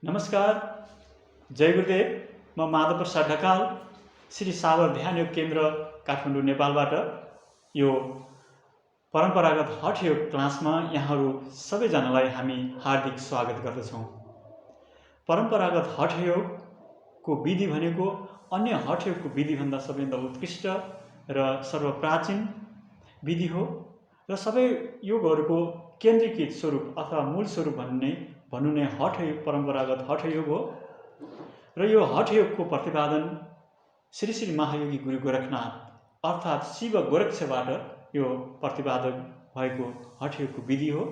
नमस्कार, जय गुरुदेव। म माधव प्रसाद ढकाल, श्री सावर ध्यान योग केन्द्र काठमाडौँ नेपालबाट यो परम्परागत हठ योग क्लासमा यहाँहरू सबैजनालाई हामी हार्दिक स्वागत गर्दछौँ। परम्परागत हठ योगको विधि भनेको अन्य हठ योगको विधिभन्दा सबैभन्दा उत्कृष्ट र सर्वप्राचीन विधि हो र सबै योगहरूको केन्द्रीकृत स्वरूप अथवा मूल स्वरूप भन्नु नै हठ योग परम्परागत हठ योग हो र यो हठ योगको प्रतिपादन श्री श्री महायोगी गुरु गोरखनाथ अर्थात् शिव गोरक्षबाट यो प्रतिपादन भएको हठ योगको विधि हो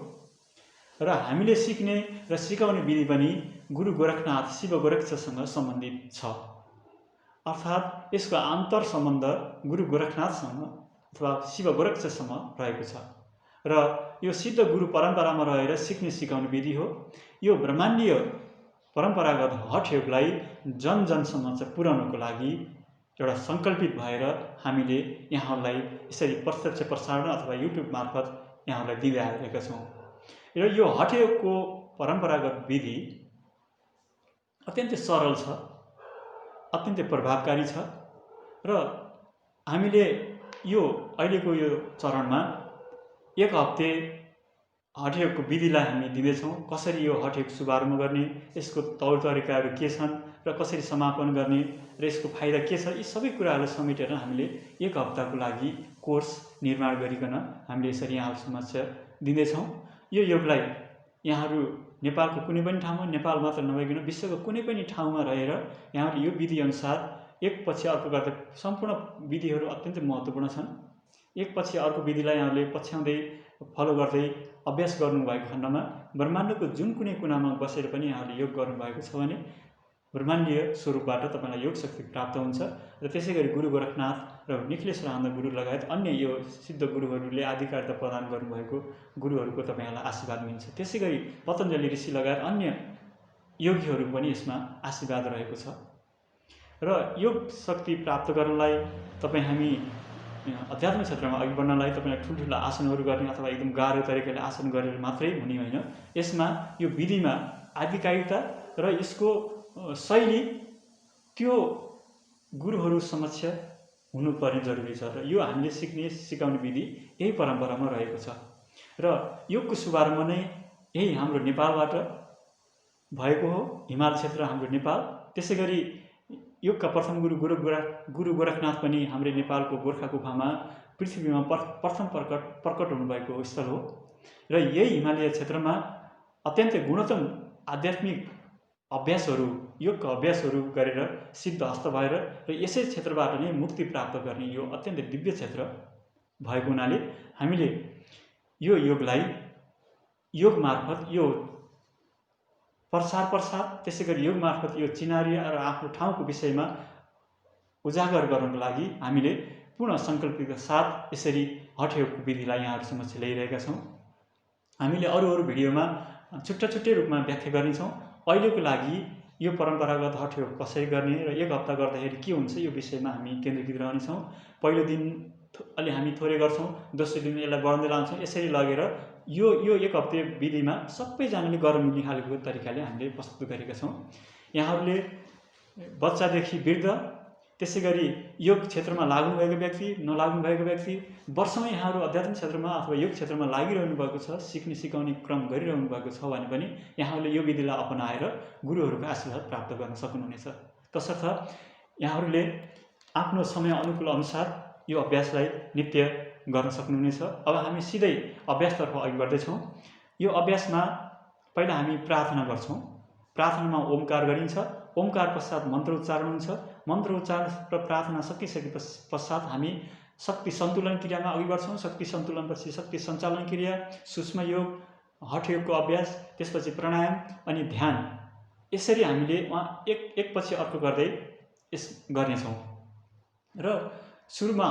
र हामीले सिक्ने र सिकाउने विधि पनि गुरु गोरखनाथ शिव गोरक्षसँग सम्बन्धित छ। अर्थात् यसको आन्तर सम्बन्ध गुरु गोरखनाथसँग अथवा शिव गोरक्षसँग रहेको छ र यो सिद्ध गुरु परम्परामा रहेर सिक्ने सिकाउने विधि हो। यो ब्रह्माण्डीय परम्परागत हठ योगलाई जन जनसम्म चाहिँ पुर्याउनको लागि एउटा सङ्कल्पित भएर हामीले यहाँहरूलाई यसरी प्रत्यक्ष प्रसारण अथवा युट्युब मार्फत यहाँहरूलाई दिँदै आइरहेका छौँ र यो हठ योगको परम्परागत विधि अत्यन्तै सरल छ, अत्यन्तै प्रभावकारी छ र हामीले यो अहिलेको यो चरणमा एक हप्ते हठ योगको विधिलाई हामी दिँदैछौँ। कसरी यो हठ योग शुभारम्भ गर्ने, यसको तौर तरिकाहरू के छन् र कसरी समापन गर्ने र यसको फाइदा के छ, यी सबै कुराहरूलाई समेटेर हामीले एक हप्ताको लागि कोर्स निर्माण गरिकन हामीले यसरी यहाँहरू समक्ष दिँदैछौँ। यो योगलाई यहाँहरू नेपालको कुनै पनि ठाउँमा, नेपाल मात्र नभइकन विश्वको कुनै पनि ठाउँमा रहेर यहाँहरूले यो विधिअनुसार एकपछि अर्को गर्दा सम्पूर्ण विधिहरू अत्यन्तै महत्त्वपूर्ण छन्। एकपछि अर्को विधिलाई यहाँहरूले पछ्याउँदै फलो गर्दै अभ्यास गर्नुभएको खण्डमा ब्रह्माण्डको जुन कुनै कुनामा बसेर पनि यहाँहरूले योग गर्नुभएको छ भने ब्रह्माण्डीय स्वरूपबाट तपाईँलाई योग शक्ति प्राप्त हुन्छ र त्यसै गरी गुरु गोरखनाथ र निखिलेश्वरानन्द गुरु लगायत अन्य यो सिद्ध गुरुहरूले आधिकारिकता प्रदान गर्नुभएको गुरुहरूको तपाईँहरूलाई आशीर्वाद मिल्छ। त्यसै गरी पतञ्जलि ऋषि लगायत अन्य योगीहरू पनि यसमा आशीर्वाद रहेको छ र योग शक्ति प्राप्त गर्नलाई हामी अध्यात्म क्षेत्रमा अघि बढ्नलाई तपाईँलाई ठुल्ठुला आसनहरू गर्ने अथवा एकदम गाह्रो तरिकाले आसन गरेर मात्रै हुने होइन। यसमा यो विधिमा आधिकारिकता र यसको शैली त्यो गुरुहरू समक्ष हुनुपर्ने जरुरी छ र यो हामीले सिक्ने सिकाउने विधि यही परम्परामा रहेको छ र योगको शुभारम्भ नै यही हाम्रो नेपालबाट भएको हो। हिमाल क्षेत्र हाम्रो नेपाल, त्यसै गरी योगका प्रथम गुरु गोरखनाथ पनि हाम्रो नेपालको गोर्खा गुफामा पृथ्वीमा प्रथम प्रकट हुनुभएको स्थल हो र यही हिमालय क्षेत्रमा अत्यन्तै गुणोत्तम आध्यात्मिक अभ्यासहरू, योगका अभ्यासहरू गरेर सिद्ध हस्त भएर र यसै क्षेत्रबाट नै मुक्ति प्राप्त गर्ने यो अत्यन्तै दिव्य क्षेत्र भएको हुनाले हामीले यो योगलाई योग मार्फत यो प्रसार त्यसै गरी योग मार्फत यो चिनारी र आफ्नो ठाउँको विषयमा उजागर गर्नको लागि हामीले पूर्ण सङ्कल्पका साथ यसरी हठ योगको विधिलाई यहाँहरू समक्ष ल्याइरहेका छौँ। हामीले अरू भिडियोमा छुट्टै रूपमा व्याख्या गर्नेछौँ। अहिलेको लागि यो परम्परागत हठ योग कसरी गर्ने र एक हप्ता गर्दाखेरि के हुन्छ यो विषयमा हामी केन्द्रीकृत रहनेछौँ। पहिलो दिन अलि हामी थोरै गर्छौँ, दोस्रो दिन यसलाई बढाउँदै लान्छौँ। यसरी लगेर यो एक हप्ते विधिमा सबैजनाले गर्न मिल्ने खालको तरिकाले हामीले प्रस्तुत गरेका छौँ। यहाँहरूले बच्चादेखि वृद्ध, त्यसै गरी योग क्षेत्रमा लाग्नुभएको व्यक्ति, नलाग्नुभएको व्यक्ति, वर्षमै यहाँहरू अध्यात्म क्षेत्रमा अथवा योग क्षेत्रमा लागिरहनु भएको छ, सिक्ने सिकाउने क्रम गरिरहनु भएको छ भने पनि यहाँहरूले यो विधिलाई अपनाएर गुरुहरूको आशीर्वाद प्राप्त गर्न सक्नुहुनेछ। तसर्थ यहाँहरूले आफ्नो समय अनुकूल अनुसार यो अभ्यासलाई नित्य गर्न सक्नुहुनेछ। अब हामी सिधै अभ्यासतर्फ अघि बढ्दैछौँ। यो अभ्यासमा पहिला हामी प्रार्थना गर्छौँ। प्रार्थनामा ओमकार गरिन्छ, ओमकार पश्चात मन्त्र उच्चारण हुन्छ। मन्त्र उच्चारण र प्रार्थना सकिसके पश्चात हामी शक्ति सन्तुलन क्रियामा अघि बढ्छौँ। शक्ति सन्तुलनपछि शक्ति सञ्चालन क्रिया, सूक्ष्म योग, हठ योगको अभ्यास, त्यसपछि प्राणायाम अनि ध्यान, यसरी हामीले एकपछि अर्को गर्दै गर्नेछौँ। र सुरुमा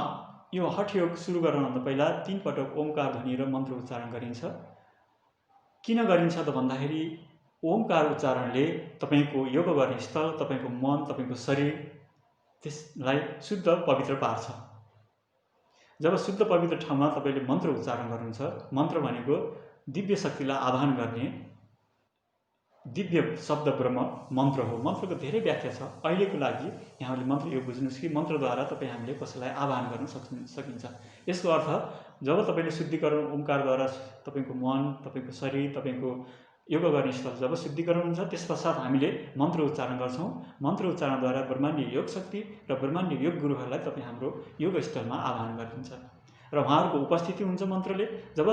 यो हठ योग सुरु गर्नुभन्दा पहिला 3 पटक ओमकार ध्वनि र मन्त्र उच्चारण गरिन्छ। किन गरिन्छ त भन्दाखेरि ओमकार उच्चारणले तपाईँको योग गर्ने स्थल, तपाईँको मन, तपाईँको शरीर त्यसलाई शुद्ध पवित्र पार्छ। जब शुद्ध पवित्र ठाउँमा तपाईँले मन्त्र उच्चारण गर्नुहुन्छ, मन्त्र भनेको दिव्य शक्तिलाई आह्वान गर्ने दिव्य शब्द ब्रह्म मन्त्र हो। मन्त्रको धेरै व्याख्या छ। अहिलेको लागि यहाँहरूले मन्त्र यो बुझ्नुहोस् कि मन्त्रद्वारा तपाईँ हामीले कसैलाई आह्वान गर्न सकिन्छ। यसको अर्थ जब तपाईँले शुद्धिकरण ओमकारद्वारा तपाईँको मन, तपाईँको शरीर, तपाईँको योग गर्ने स्थल जब शुद्धिकरण हुन्छ, त्यस पश्चात हामीले मन्त्र उच्चारण गर्छौँ। मन्त्र उच्चारणद्वारा ब्रह्माण्डीय योग शक्ति र ब्रह्माण्डीय योग गुरुहरूलाई तपाईँ हाम्रो योग स्थलमा आह्वान गरिदिन्छ र उहाँहरूको उपस्थिति हुन्छ मन्त्रले। जब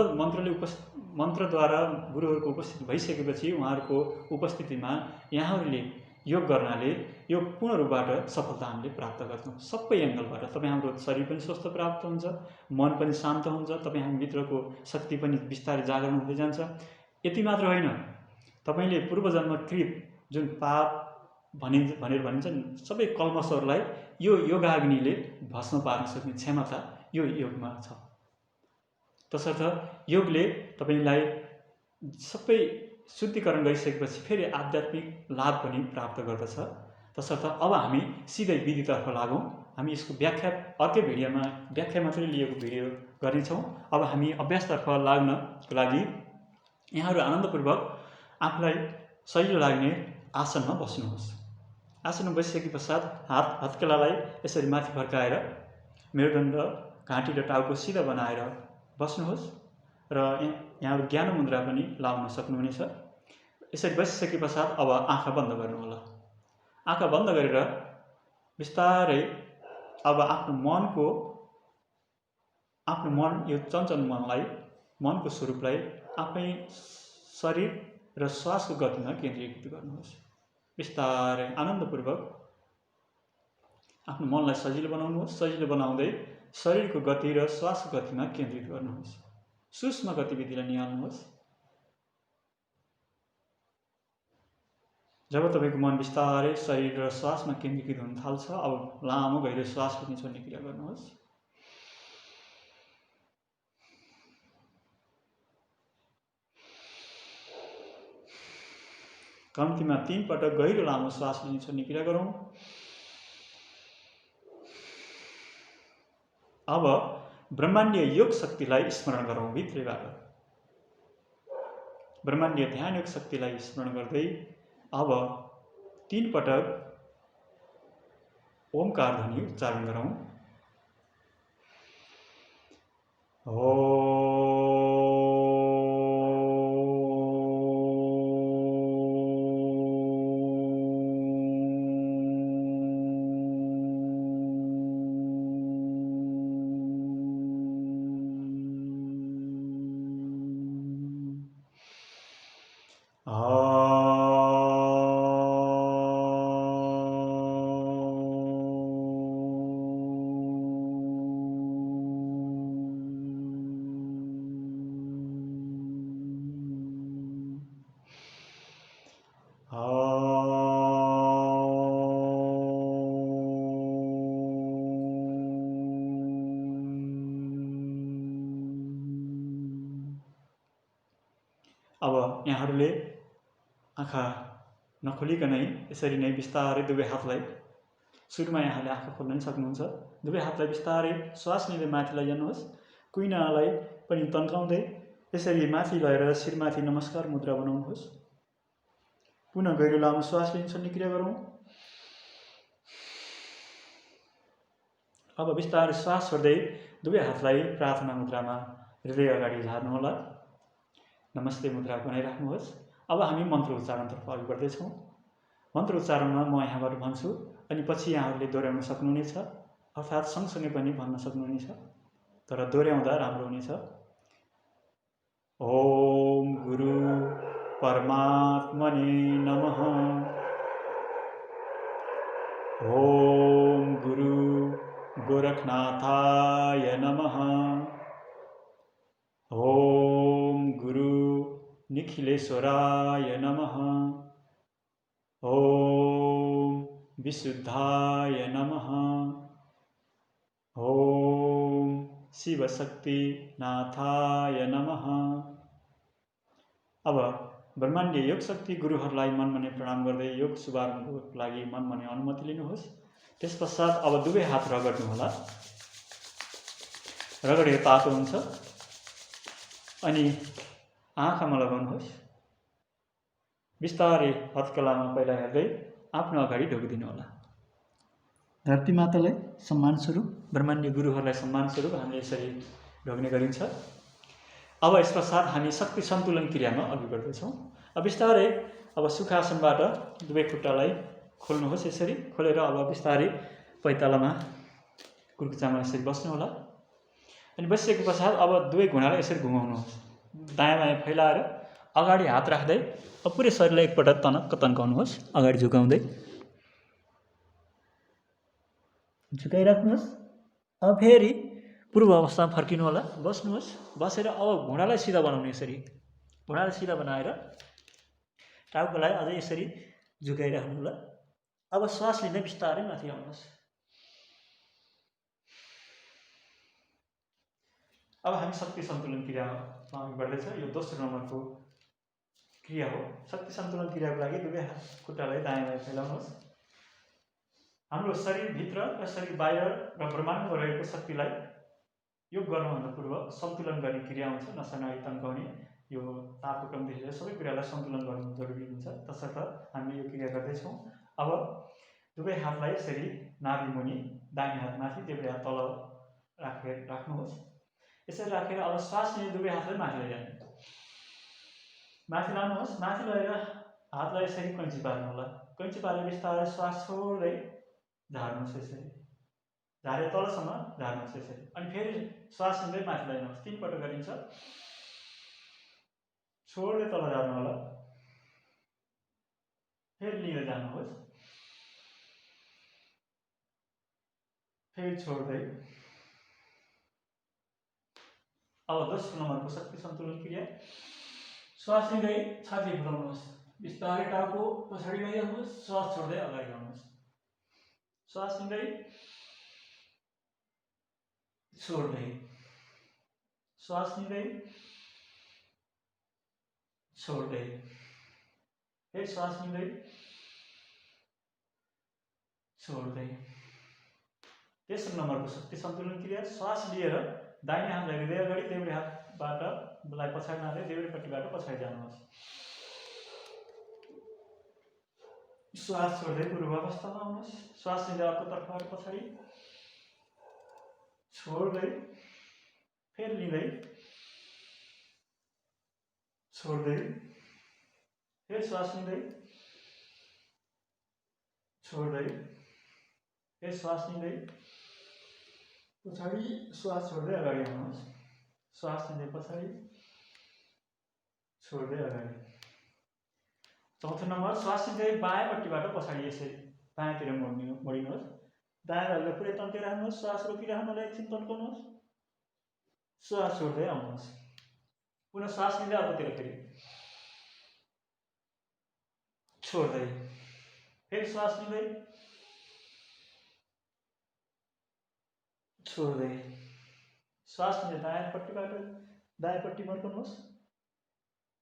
मन्त्रद्वारा गुरुहरूको उपस्थिति भइसकेपछि उहाँहरूको उपस्थितिमा यहाँहरूले योग गर्नाले यो पूर्ण रूपबाट सफलता हामीले प्राप्त गर्छौँ। सबै एङ्गलबाट तपाईँ हाम्रो शरीर पनि स्वस्थ प्राप्त हुन्छ, मन पनि शान्त हुन्छ, तपाईँ हामीभित्रको शक्ति पनि बिस्तारै जागरण हुँदै जान्छ। यति मात्र होइन, तपाईँले पूर्वजन्मकृत जुन पाप भनेर भनिन्छ नि, सबै कल्मशहरूलाई यो योगाग्निले भस्म पार्न सक्ने क्षमता यो योगमा छ। तसर्थ योगले तपाईँलाई सबै शुद्धिकरण गरिसकेपछि फेरि आध्यात्मिक लाभ पनि प्राप्त गर्दछ। तसर्थ अब हामी सिधै विधितर्फ लागौँ। हामी यसको व्याख्या अर्कै भिडियोमा व्याख्या मात्रै लिएको भिडियो गर्नेछौँ। अब हामी अभ्यासतर्फ लाग्नको लागि यहाँहरू आनन्दपूर्वक आफूलाई सजिलो लाग्ने आसनमा बस्नुहोस्। आसनमा बसिसके पश्चात हत्केलालाई यसरी माथि फर्काएर मेरुदण्ड, घाँटी र टाउको सिधा बनाएर बस्नुहोस् र यहाँहरू ज्ञान मुद्रा पनि लाउन सक्नुहुनेछ। यसरी बसिसके पश्चात अब आँखा बन्द गर्नुहोला। आँखा बन्द गरेर बिस्तारै अब आफ्नो मन, यो चञ्चल मनलाई, मनको स्वरूपलाई आफै शरीर र श्वासको गतिमा केन्द्रीकृत गर्नुहोस्। बिस्तारै आनन्दपूर्वक आफ्नो मनलाई सजिलो बनाउनुहोस्। सजिलो बनाउँदै शरीरको गति र श्वासको गतिमा केन्द्रित गर्नुहोस्। सूक्ष्म गतिविधिलाई निहाल्नुहोस्। जब तपाईँको मन बिस्तारै शरीर र श्वासमा केन्द्रीकृत हुन थाल्छ, अब लामो गहिरो श्वास पनि छोड्ने क्रिया गर्नुहोस्। कम्तीमा 3 पटक गहिरो लामो श्वास लिने छोड्ने क्रिया गरौँ। अब ब्रह्माण्डीय योग शक्तिलाई स्मरण गरौँ। भित्रैबाट ब्रह्माण्डीय ध्यान योग शक्तिलाई स्मरण गर्दै अब 3 पटक ओमकार ध्वनि उच्चारण गरौँ। अब यहाँहरूले आँखा नखोलिकनै यसरी नै बिस्तारै दुवै हातलाई, सुरुमा यहाँले आँखा खोल्न पनि सक्नुहुन्छ, दुवै हातलाई बिस्तारै श्वास लिँदै माथि लैजानुहोस्। कुइनालाई पनि तन्काउँदै यसरी माथि लगेर शिरमाथि नमस्कार मुद्रा बनाउनुहोस्। पुनः गहिरो लामो श्वास लिन छोड्ने क्रिया गरौँ। अब बिस्तारै श्वास छोड्दै दुवै हातलाई प्रार्थना मुद्रामा हृदय अगाडि झार्नुहोला। नमस्ते मुद्रा बनाइराख्नुहोस्। अब हामी मन्त्र उच्चारणतर्फ अघि बढ्दैछौँ। मन्त्र उच्चारणमा म यहाँबाट भन्छु अनि पछि यहाँहरूले दोहोऱ्याउन सक्नुहुनेछ, अर्थात् सँगसँगै पनि भन्न सक्नुहुनेछ, तर दोहोऱ्याउँदा राम्रो हुनेछ। ओम गुरु परमात्मने नमः। ओम गुरु गोरखनाथाय नमः। ओम गुरु निखिलेश्वराय नमः। ओम विशुद्धाय नमः। ओम शिवशक्तिनाथाय नमः। अब ब्रह्माण्डीय योग शक्ति गुरुहरूलाई मनमनै प्रणाम गर्दै योग शुभारम्भको लागि मनमनै अनुमति लिनुहोस्। त्यस पश्चात अब दुवै हात रगड्नुहोला। रगडेर तातो हुन्छ अनि आँखामा लगाउनुहोस्। बिस्तारै हत्कलामा पहिला हेर्दै आफ्नो अगाडि ढोकिदिनु होला। धरती मातालाई सम्मान स्वरूप, ब्रह्माण्य गुरुहरूलाई सम्मान स्वरूप हामीले यसरी ढोग्ने गरिन्छ। अब यस पश्चात हामी शक्ति सन्तुलन क्रियामा अघि बढ्दैछौँ। अब बिस्तारै अब सुखासनबाट दुवै खुट्टालाई खोल्नुहोस्। यसरी खोलेर अब बिस्तारै पैतालामा कुर्कुचामा यसरी बस्नु होला। अनि बसिसके पश्चात अब दुवै घुँडालाई यसरी घुमाउनुहोस्, दायाँ बायाँ फैलाएर अगाडि हात राख्दै अब पुरै शरीरलाई एकपटक तनक्क तन्काउनुहोस्, अगाडि झुकाउँदै झुकाइराख्नुहोस्। अब फेरि पूर्व अवस्थामा फर्किनु होला, बस्नुहोस्। बसेर अब घुँडालाई सिधा बनाउनु, यसरी घुँडालाई सिधा बनाएर टाउकोलाई अझै यसरी झुकाइराख्नु होला। अब श्वास लिँदै बिस्तारै माथि आउनुहोस्। अब हामी शक्ति सन्तुलन क्रियामा अघि बढ्दैछ। यो दोस्रो नम्बरको क्रिया हो। शक्ति सन्तुलन क्रियाको लागि दुवै खुट्टालाई दायाँ बायाँ फैलाउनुहोस्। हाम्रो शरीरभित्र र शरीर बाहिर र ब्रह्माण्डमा रहेको शक्तिलाई योग गर्नुभन्दा पूर्व सन्तुलन गर्ने क्रिया हुन्छ। नसा नाडी तन्काउने, यो तापको क्रमदेखि लिएर सबै कुरालाई सन्तुलन गर्नु जरुरी हुन्छ। तसर्थ हामीले यो क्रिया गर्दैछौँ। अब दुवै हातलाई यसरी नाभि मुनि, दाहिने हात माथि, देब्रे हात तल राख्नुहोस्। यसरी राखेर अब श्वास लिने दुवै हातलाई माथि लैजानु, माथि लानुहोस्। माथि लगेर हातलाई यसरी कैँची पार्नु होला। कैँची पारेर बिस्तारै श्वास छोड्दै झार्नुहोस्। यसरी झारेर तलसम्म झार्नुहोस् यसरी। अनि फेरि श्वास लिँदै माथि लैजानुहोस्। 3 पटक गरिन्छ। छोड्दै तल झार्नु होला, फेरि लिएर जानुहोस्, फेरि छोड्दै। अब दोस्रो नम्बरको शक्ति सन्तुलन क्रिया। श्वास लिँदै छाती फुलाउनुहोस्, बिस्तारै टाउको पछाडि लैजानुहोस्, श्वास छोड्दै अगाडि आउनुहोस्। श्वास लिँदै छोड्दै, श्वास लिँदै छोड्दै, फेरि श्वास लिँदै छोड्दै। तेस्रो नम्बरको शक्ति सन्तुलन क्रिया। श्वास लिएर दाहिने हातलाई हृदय अगाडि, देब्रे हातबाट पछाडि लाँदै देब्रेपट्टिबाट पछाडि जानुहोस्। श्वास छोड्दै पूर्व अवस्थामा आउनुहोस्। श्वास लिँदै अर्कोतर्फबाट पछाडि, छोड्दै, फेरि लिँदै छोड्दै, फेरि श्वास लिँदै छोड्दै, फेरि श्वास लिँदै पछाडि, श्वास छोड्दै अगाडि आउनुहोस्। श्वास लिँदै पछाडि, छोड्दै अगाडि। चौथो नम्बर, श्वास लिँदै बायाँपट्टिबाट पछाडि यसरी बायाँतिर मोडिनुहोस्। दायाँ भागलाई पुरै तन्काइराख्नुहोस्। श्वास रोकिराख्नुलाई एकछिन तन्काउनुहोस्। श्वास छोड्दै आउनुहोस्। पुनः श्वास लिँदै अर्कोतिर फेरि छोड्दै, फेरि श्वास लिँदै छोड्दै, श्वास लिँदै दायाँपट्टि फर्काउनुहोस्,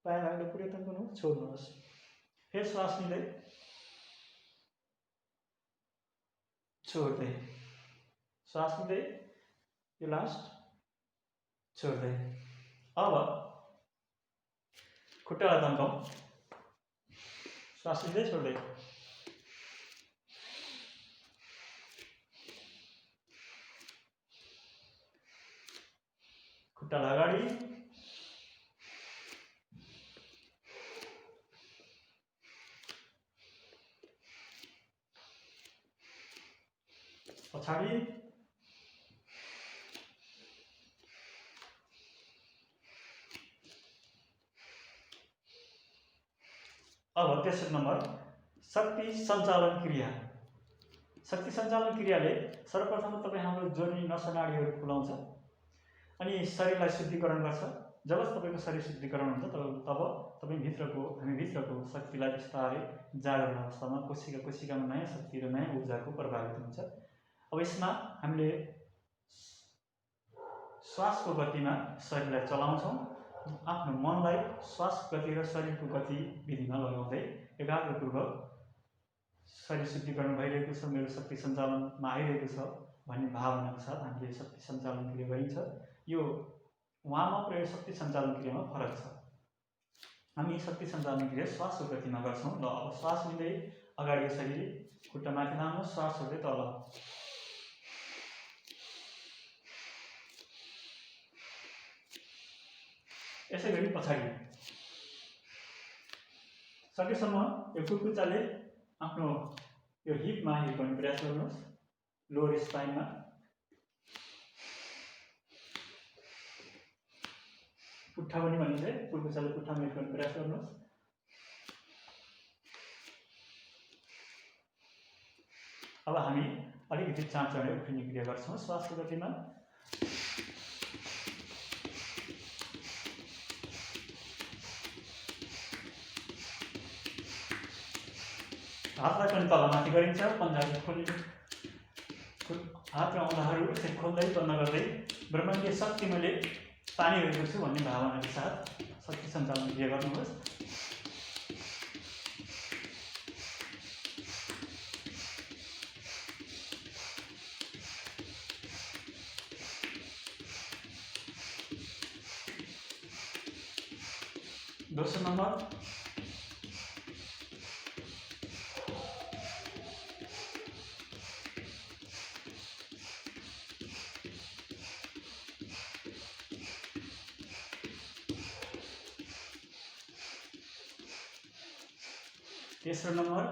बायाँ भागलाई पुरै तन्काउनुहोस्, छोड्नुहोस्। फेरि श्वास लिँदै छोड्दै, श्वास लिँदै, यो लास्ट, छोड्दै। अब खुट्टालाई तन्काउँ, श्वास लिँदै छोड्दै, खुट्टालाई अगाडि, पछाडि, अब तेस्रो नम्बर शक्ति सञ्चालन क्रिया। शक्ति सञ्चालन क्रियाले सर्वप्रथम तपाईँ हाम्रो जोर्नी नसा नाडीहरू खुलाउँछ अनि शरीरलाई शुद्धिकरण गर्छ। जब तपाईँको शरीर शुद्धिकरण हुन्छ तब हामी भित्रको शक्तिलाई बिस्तारै जागरण अवस्थामा कोशिकामा नयाँ शक्ति र नयाँ ऊर्जाको प्रभावित हुन्छ। अब यसमा हामीले श्वासको गतिमा शरीरलाई चलाउँछौँ। आफ्नो मनलाई श्वास गति र शरीरको गतिविधिमा लगाउँदै एकाग्रपूर्वक शरीर शुद्धिकरण भइरहेको छ, मेरो शक्ति सञ्चालनमा आइरहेको छ भन्ने भावनाको साथ हामीले शक्ति सञ्चालन क्रिया गरिन्छ। यो वार्मअप र शक्ति सञ्चालन क्रियामा फरक छ। हामी शक्ति सञ्चालन क्रिया श्वासको गतिमा गर्छौँ। ल अब श्वास लिँदै अगाडि यसरी खुट्टा माथि लामो, श्वास छोड्दै तल। यसै गरी पछाडि सकेसम्म यो कुर्कुच्चाले आफ्नो यो हिपमा हिर्काउने प्रयास गर्नुहोस्, लोअर स्पाइनमा। पुट्ठा पनि भनिन्छ, कुर्कुच्चाले पुट्ठामा हिर्काउने प्रयास गर्नुहोस्। अब हामी अलिकति चाँड चढेर उफ्रिने क्रिया गर्छौँ श्वासको गतिमा। हातलाई पनि तलमाथि गरिन्छ, पन्जाहरू खोलिन्छ, हात र औँलाहरू यसरी खोल्दै बन्द गर्दै ब्रह्माण्डीय शक्ति मैले तानिरहेको छु भन्ने भावनाका साथ शक्ति सञ्चालन क्रिया गर्नुहोस्। दोस्रो नम्बर, तेस्रो नम्बर,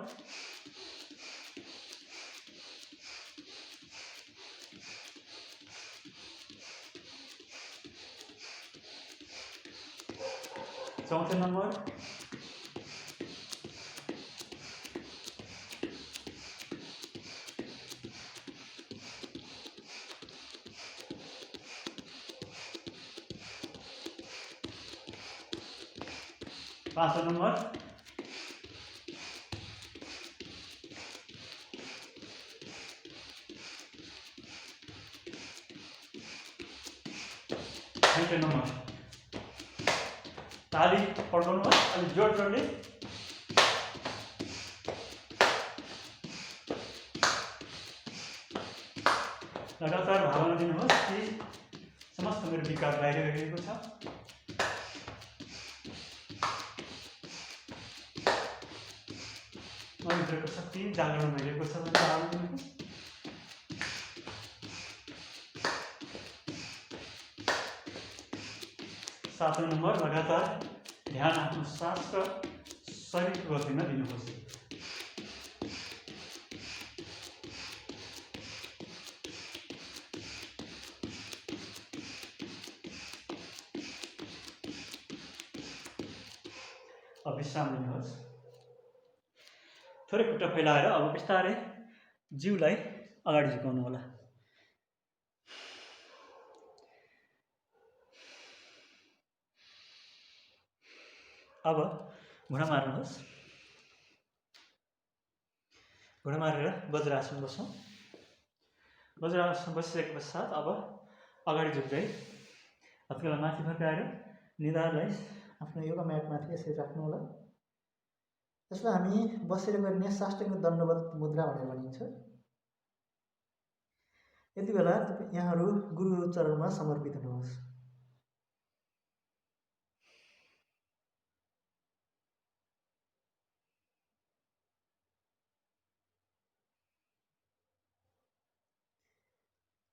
चौथो नम्बर, पाँचौं नम्बर, छठौं नम्बर। ताली पड्काउनुहोस् अलि जोड-जोडले। लगातार भावना दिनुहोस् कि समस्त मेरो विकार बाहिर गइरहेको छ। भित्रको शक्ति जागरण भइरहेको छ भन्ने भावना दिनुहोस्। सातौं नम्बर, लगातार ध्यान आफ्नो सास र शरीरको गतिमा दिनुहोस्। अब विश्राम लिनुहोस्। थोरै खुट्टा फैलाएर अब बिस्तारै जिउलाई अगाडि झुकाउनु होला। अब घुँडा मार्नुहोस्। घुँडा मारेर वज्रासन बसौँ। वज्रासन बसिसके पश्चात अब अगाडि झुक्दै हत्केला माथि फर्काएर निधारलाई आफ्नो योगा म्याटमाथि यसरी राख्नु होला। यसलाई हामी बसेर गर्ने साष्टाङ्ग दण्डवत मुद्रा भनेर भनिन्छ। यति बेला यहाँहरू गुरु चरणमा समर्पित हुनुहोस्।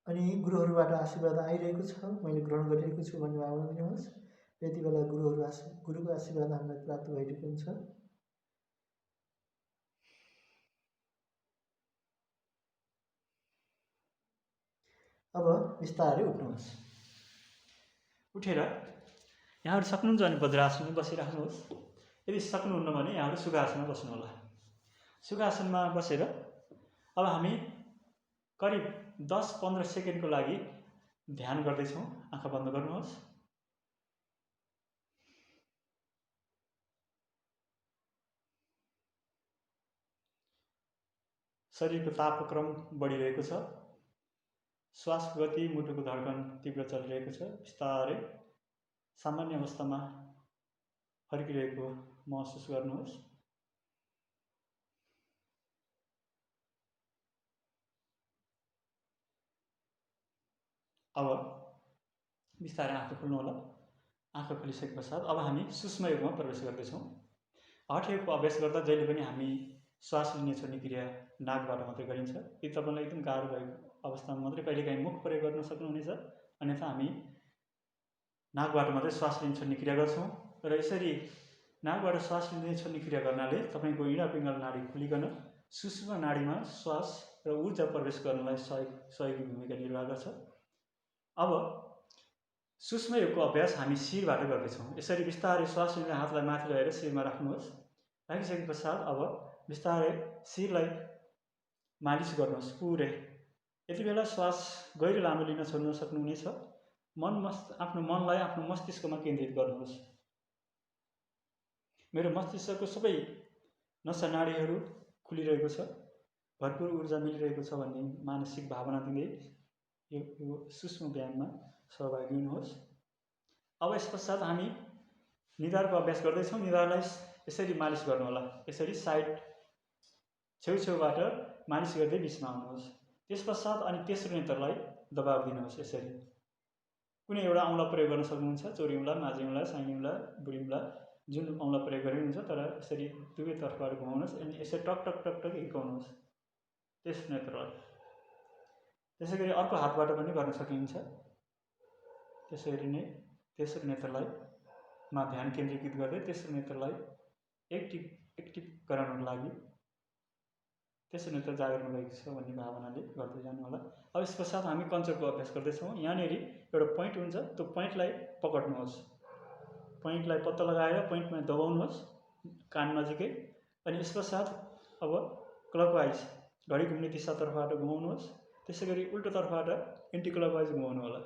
अनि गुरुहरूबाट आशीर्वाद आइरहेको छ, मैले ग्रहण गरिरहेको छु भन्ने भावना दिनुहोस्। यति बेला गुरुको आशीर्वाद हामीलाई प्राप्त भइरहेको हुन्छ। अब बिस्तारै उठ्नुहोस्। उठेर यहाँहरू सक्नुहुन्छ भने वज्रासनमा बसिराख्नुहोस्। यदि सक्नुहुन्न भने यहाँहरू सुखासनमा बस्नु होला। सुखासनमा बसेर अब हामी करिब 10-15 सेकेन्डको लागि ध्यान गर्दैछौँ। आँखा बन्द गर्नुहोस्। शरीरको तापक्रम बढिरहेको छ। श्वासको गति, मुटुको धड्कन तीव्र चलिरहेको छ। बिस्तारै सामान्य अवस्थामा फर्किरहेको महसुस गर्नुहोस्। अब बिस्तारै आँखा खोल्नु होला। आँखा खोलिसके पश्चात अब हामी सूक्ष्म योगमा प्रवेश गर्दैछौँ। हठ योगको अभ्यास गर्दा जहिले पनि हामी श्वास लिने छोड्ने क्रिया नाकबाट मात्रै गरिन्छ। यदि तपाईँलाई एकदम गाह्रो भएको अवस्थामा मात्रै कहिलेकाहीँ मुख प्रयोग गर्न सक्नुहुनेछ, अन्यथा हामी नाकबाट मात्रै श्वास लिने छोड्ने क्रिया गर्छौँ। र यसरी नाकबाट श्वास लिने छोड्ने क्रिया गर्नाले तपाईँको इडा पिङ्गला नाडी खुलिकन सूक्ष्म नाडीमा श्वास र ऊर्जा प्रवेश गर्नलाई सहयोगी भूमिका निर्वाह गर्छ। अब सूक्ष्म योगको अभ्यास हामी शिरबाट गर्दैछौँ। यसरी बिस्तारै श्वास लिँदै हातलाई माथि ल्याएर शिरमा राख्नुहोस्। राखिसके पश्चात अब बिस्तारै शिरलाई मालिस गर्नुहोस् पुरै। यति बेला श्वास गहिरो लामो लिन छोड्न सक्नुहुनेछ। आफ्नो मनलाई आफ्नो मस्तिष्कमा केन्द्रित गर्नुहोस्। मेरो मस्तिष्कको सबै नसा नाडीहरू खुलिरहेको छ, भरपुर ऊर्जा मिलिरहेको छ भन्ने मानसिक भावना दिँदै यो सूक्ष्म व्यायाममा सहभागी हुनुहोस्। अब यस पश्चात हामी निधारको अभ्यास गर्दैछौँ। निधारलाई यसरी मालिस गर्नुहोला। यसरी साइड छेउछेउबाट मालिस गर्दै बिचमा आउनुहोस्। त्यस पश्चात अनि तेस्रो नेत्रलाई दबाब दिनुहोस्। यसरी कुनै एउटा औँला प्रयोग गर्न सक्नुहुन्छ, चोरी औँला, माझी औँला, साइनी औँला, बुढी औँला, जुन औँला प्रयोग गरे हुन्छ, तर यसरी दुवै तर्फबाट घुमाउनुहोस् अनि यसरी टक टक टक टक हिर्काउनुहोस् तेस्रो नेत्रलाई। त्यसै गरी अर्को हातबाट पनि गर्न सकिन्छ। त्यसरी नै तेस्रो नेत्रलाई ध्यान केन्द्रीकृत गर्दै तेस्रो नेत्रलाई एक्टिभ गराउनको लागि तेस्रो नेत्र जागरण भएको छ भन्ने भावनाले गर्दै जानु होला। अब यस पश्चात हामी कञ्चको अभ्यास गर्दैछौँ। यहाँनिर एउटा पोइन्ट हुन्छ, त्यो पोइन्टलाई पक्ड्नुहोस्। पोइन्टलाई पत्ता लगाएर पोइन्टमा दबाउनुहोस् कान नजिकै। अनि यस पश्चात अब क्लकवाइज घडी घुम्ने दिशातर्फबाट घुमाउनुहोस्। त्यसै गरी उल्टो तर्फबाट एन्टी क्लकवाइज घुमाउनु होला।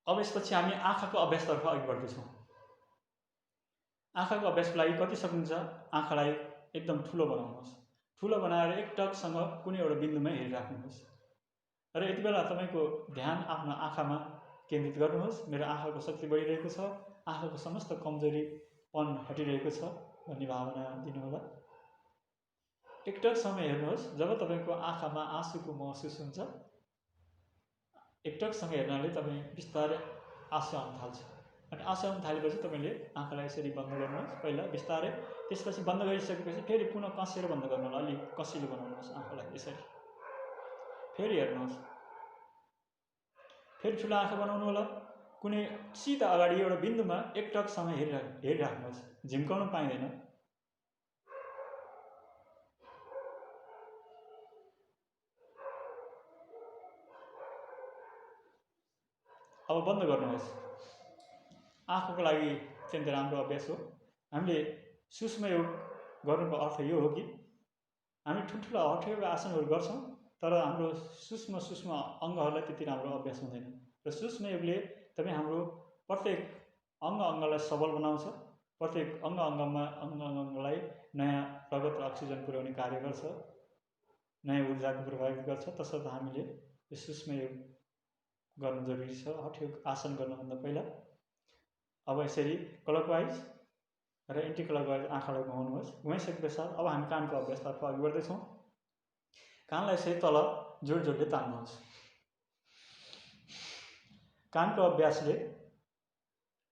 अब यसपछि हामी आँखाको अभ्यासतर्फ अघि बढ्दैछौँ। आँखाको अभ्यासको लागि कति सक्नुहुन्छ आँखालाई एकदम ठुलो बनाउनुहोस्। ठुलो बनाएर एकटकसँग कुनै एउटा बिन्दुमा हेरिराख्नुहोस् र यति बेला तपाईँको ध्यान आफ्नो आँखामा केन्द्रित गर्नुहोस्। मेरो आँखाको शक्ति बढिरहेको छ, आँखाको समस्त कमजोरीपन हटिरहेको छ भन्ने भावना दिनुहोला। एकटक समय हेर्नुहोस्। जब तपाईँको आँखामा आँसुको महसुस हुन्छ, एकटक समय हेर्नाले तपाईँ बिस्तारै आँसु आउन थाल्छ। अनि आँसु आउन थालेपछि तपाईँले आँखालाई यसरी बन्द गर्नुहोस् पहिला बिस्तारै। त्यसपछि बन्द गरिसकेपछि फेरि पुनः कसेर बन्द गर्नु होला। अलिक कसिलो बनाउनुहोस् आँखालाई। यसरी फेरि हेर्नुहोस्। फेरि ठुलो आँखा बनाउनु होला। कुनै सिधा अगाडि एउटा बिन्दुमा एकटक समय हेरिराख्नुहोस्। झिम्काउनु पाइँदैन। अब बन्द गर्नुहोस्। आँखाको लागि अत्यन्त राम्रो अभ्यास हो। हामीले सूक्ष्म योग गर्नुको अर्थ यो हो कि हामी ठुल्ठुला हठयोग आसनहरू गर्छौँ, तर हाम्रो सूक्ष्म अङ्गहरूलाई त्यति राम्रो अभ्यास हुँदैन। र सूक्ष्म योगले तपाईँ हाम्रो प्रत्येक अङ्गलाई सबल बनाउँछ। प्रत्येक अङ्गलाई नयाँ रगत र अक्सिजन पुर्याउने कार्य गर्छ, नयाँ ऊर्जाको प्रभावित गर्छ। तसर्थ हामीले यो सूक्ष्म योग गर्नु जरुरी छ हठयोग आसन गर्नुभन्दा पहिला। अब यसरी क्लकवाइज र एन्टी क्लकवाइज आँखालाई घुमाउनुहोस्। घुमाइसके पश्चात अब हामी कानको अभ्यासतर्फ अघि बढ्दैछौँ। कानलाई यसरी तल जोड-जोडले तान्नुहोस्। कानको अभ्यासले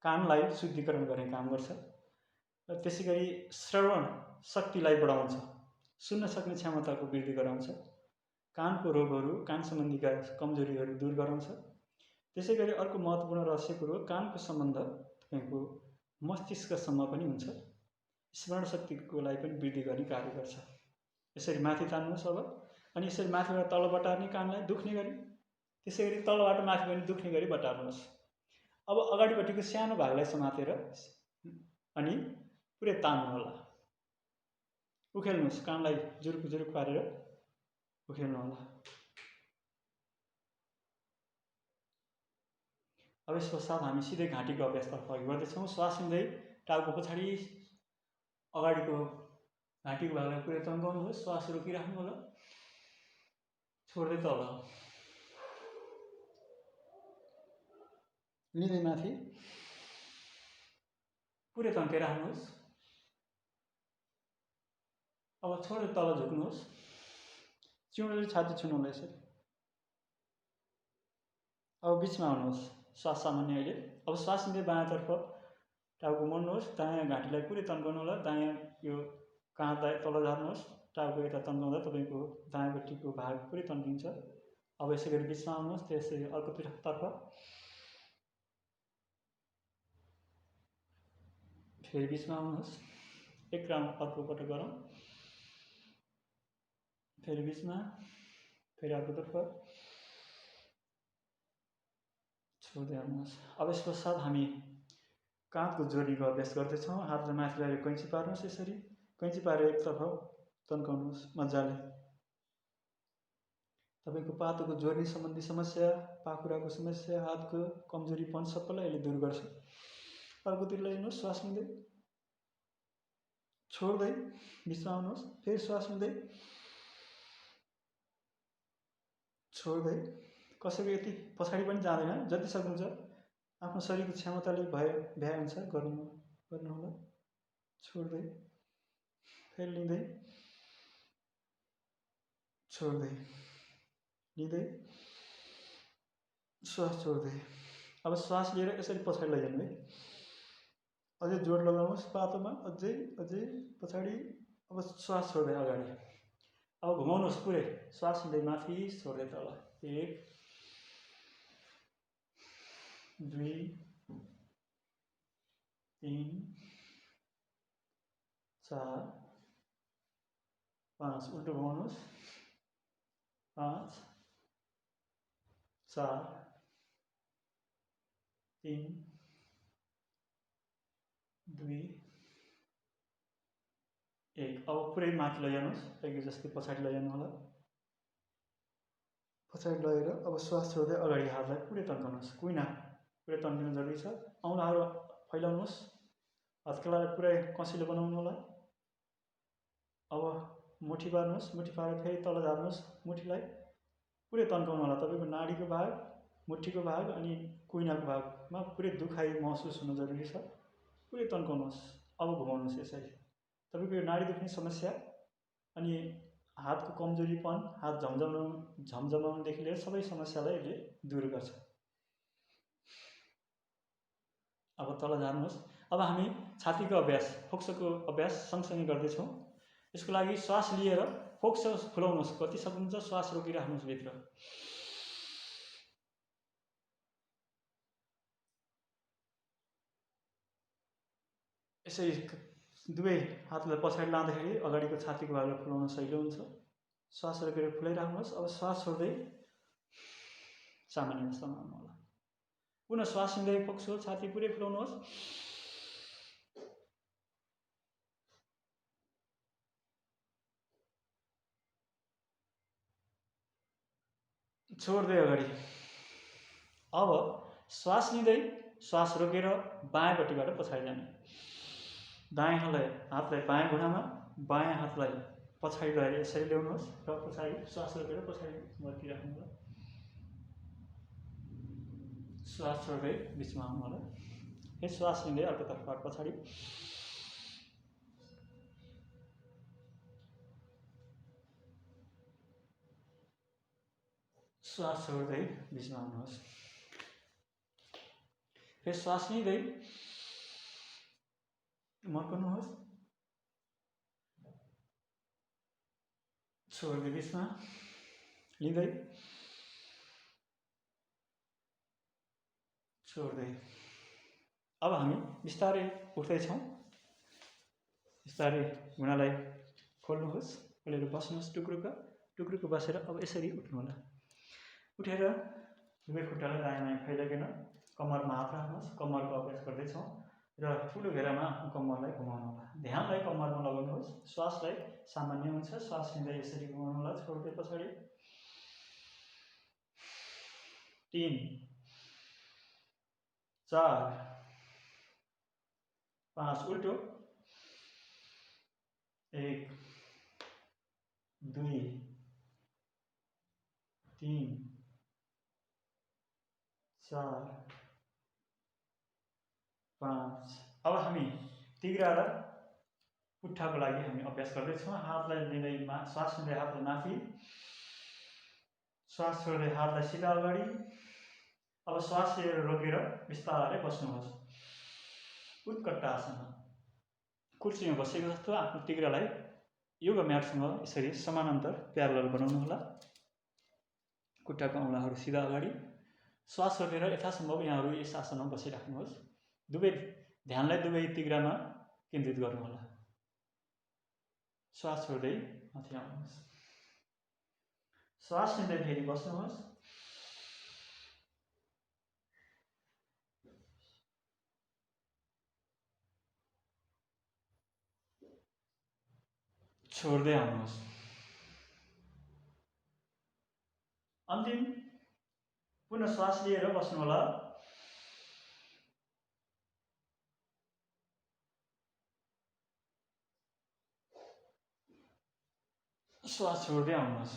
कानलाई शुद्धिकरण गर्ने काम गर्छ र त्यसै गरी श्रवण शक्तिलाई बढाउँछ, सुन्न सक्ने क्षमताको वृद्धि गराउँछ, कानको रोगहरू, कान सम्बन्धीका कमजोरीहरू दूर गराउँछ। त्यसै गरी अर्को महत्त्वपूर्ण रहस्य कुरो, कानको सम्बन्ध तपाईँको मस्तिष्कसम्म पनि हुन्छ। स्मरण शक्तिको लागि पनि वृद्धि गर्ने कार्य गर्छ। यसरी माथि तान्नुहोस् अब। अनि यसरी माथिबाट तल बटार्ने कानलाई दुख्ने गरी, त्यसै गरी तलबाट माथि पनि दुख्ने गरी बटार्नुहोस्। अब अगाडिपट्टिको सानो भागलाई समातेर अनि पुरै तान्नु होला। उखेल्नुहोस्। कानलाई जुरुक पारेर उखेल्नु होला। अब यस पश्चात हामी सिधै घाँटीको अभ्यासतर्फ अघि बढ्दैछौँ। श्वास लिँदै टाउको पछाडि अगाडिको घाँटीको भागलाई पुरै तन्काउनुहोस्। श्वास रोकिराख्नु होला। छोड्दै तल, लिँदै माथि, पुरै तन्काइराख्नुहोस्। अब छोड्दै तल झुक्नुहोस्। चिउडोले छाती छुनु होला यसरी। अब बिचमा आउनुहोस्, श्वास सामान्य अहिले। अब श्वास लिँदै बायाँतर्फ टाउको मोड्नुहोस्, दायाँ घाँटीलाई पुरै तन्काउनु होला, दायाँ यो काँधलाई तल झार्नुहोस्, टाउको यता तन्काउँदा तपाईँको दायाँपट्टिको भाग पुरै तन्किन्छ। अब यसै गरी बिचमा आउनुहोस्, त्यसै अर्कोतर्फ फेरि बिचमा आउनुहोस्, एक राउन्ड अर्कोपट्टि गरौँ, फेरि बिचमा, फेरि अर्कोतर्फ छोड्दै आउनुहोस्। अब यस पश्चात हामी काँधको जोड्नीको अभ्यास गर्दैछौँ। हातलाई माथि लगाएर कैँची पार्नुहोस्, यसरी कैँची पारेर एकतर्फ तन्काउनुहोस् मजाले। तपाईँको पातोको जोड्नी सम्बन्धी समस्या, पाखुराको समस्या, हातको कमजोरीपन सबैलाई यसले दूर गर्छ। अर्कोतिर लैजानुहोस्, श्वास लिँदै छोड्दै बिचमा आउनुहोस्, फेरि श्वास लिँदै छोड्दै। कसैको यति पछाडि पनि जाँदैन, जति सक्नुहुन्छ आफ्नो शरीरको क्षमताले भए अनुसार गर्नुहोला। छोड्दै फेरि लिँदै छोड्दै लिँदै श्वास छोड्दै। अब श्वास लिएर यसरी पछाडि लैजानु है, अझै जोड लगाउनुहोस् पातोमा, अझै पछाडि। अब श्वास छोड्दै अगाडि। अब घुमाउनुहोस् पुरै, श्वास लिँदै माथि, छोड्दै तल। 1 2 3 4 5, उल्टो घुमाउनुहोस्, 5 4 3 2 1। अब पुरै माथि लैजानुहोस्, पहिले जस्तै पछाडि लैजानु होला। पछाडि लगेर अब श्वास छोड्दै अगाडि हातलाई पुरै तन्काउनुहोस्, कुइना पुरै तन्किनु जरुरी छ। औँलाहरू फैलाउनुहोस्, हत्केलालाई पुरै कसिलो बनाउनु होला। अब मुठी पार्नुहोस्, मुठी पारेर फेरि तल झार्नुहोस्, मुठीलाई पुरै तन्काउनु होला। तपाईँको नाडीको भाग, मुठीको भाग अनि कुइनाको भागमा पुरै दुखाइ महसुस हुनु जरुरी छ। पुरै तन्काउनुहोस्। अब घुमाउनुहोस् यसरी। तपाईँको यो नाडी दुख्ने समस्या अनि हातको कमजोरीपन, हात झमझमाउनुदेखि लिएर सबै समस्यालाई यसले दूर गर्छ। अब तल झार्नुहोस्। अब हामी छातीको अभ्यास, फोक्सोको अभ्यास सँगसँगै गर्दैछौँ। यसको लागि श्वास लिएर फोक्सो फुलाउनुहोस्, कति सक्नुहुन्छ श्वास रोकिराख्नुहोस् भित्र। यसरी दुवै हातलाई पछाडि लाँदाखेरि अगाडिको छातीको भागलाई फुलाउन सजिलो हुन्छ। श्वास रोकेर फुलाइराख्नुहोस्। अब श्वास छोड्दै सामान्य अवस्थामा आउनु होला। पुनः श्वास लिँदै फोक्सो छाती पुरै फुलाउनुहोस्। छोड्दै अगाडि। अब श्वास लिँदै श्वास रोकेर बायाँपट्टिबाट पछाडि जाने। दायाँ हातलाई बायाँ घुँडामा, बायाँ हातलाई पछाडि लगेर यसरी ल्याउनुहोस् र पछाडि श्वास रोकेर पछाडि मर्किराख्नु होला। श्वास छोड्दै बिचमा आउनु होला। फेरि श्वास लिँदै अर्कोतर्फ पछाडि। श्वास छोड्दै बिचमा आउनुहोस्। फेरि श्वास लिँदै मर्कनुहोस्, छोड्दै बिचमा लिँदै छोड्दै। अब हामी बिस्तारै उठ्दैछौँ। बिस्तारै घुँडालाई खोल्नुहोस्, खोलेर बस्नुहोस् टुक्रुक्क बसेर अब यसरी उठ्नु होला। उठेर दुवै खुट्टालाई दायाँ बायाँ फैलाइकन कम्मरमा हात राख्नुहोस्। कम्मरको अभ्यास गर्दैछौँ र ठुलो घेरामा आफ्नो कम्मरलाई घुमाउनु होला। ध्यानलाई कम्मरमा लगाउनुहोस्। श्वासलाई सामान्य हुन्छ। श्वास लिँदै यसरी घुमाउनु होला, छोड्दै पछाडि। 3 4 5, उल्टो। 1 2 3 4 5। अब हामी तिघ्रा र पुट्ठाको लागि हामी अभ्यास गर्दैछौँ। हातलाई लिँदै श्वास लिँदै हातलाई माथि, श्वास छोड्दै हातलाई सिधा अगाडि, अब श्वास लिएर रोकेर बिस्तारै बस्नुहोस्। उत्कट आसनमा कुर्सीमा बसेको जस्तो आफ्नो तिग्रालाई योगा म्याटसँग यसरी समानान्तर प्यारलल बनाउनुहोला। खुट्टाको औँलाहरू सिधा अगाडि, श्वास रोकेर यथासम्भव यहाँहरू यस आसनमा बसिराख्नुहोस्। ध्यानलाई दुवै तिग्रामा केन्द्रित गर्नुहोला। श्वास छोड्दै माथि आउनुहोस्। श्वास लिँदै फेरि बस्नुहोस्। छोड्दै आउनुहोस्। अन्तिम पुनः श्वास लिएर बस्नुहोला। श्वास छोड्दै आउनुहोस्।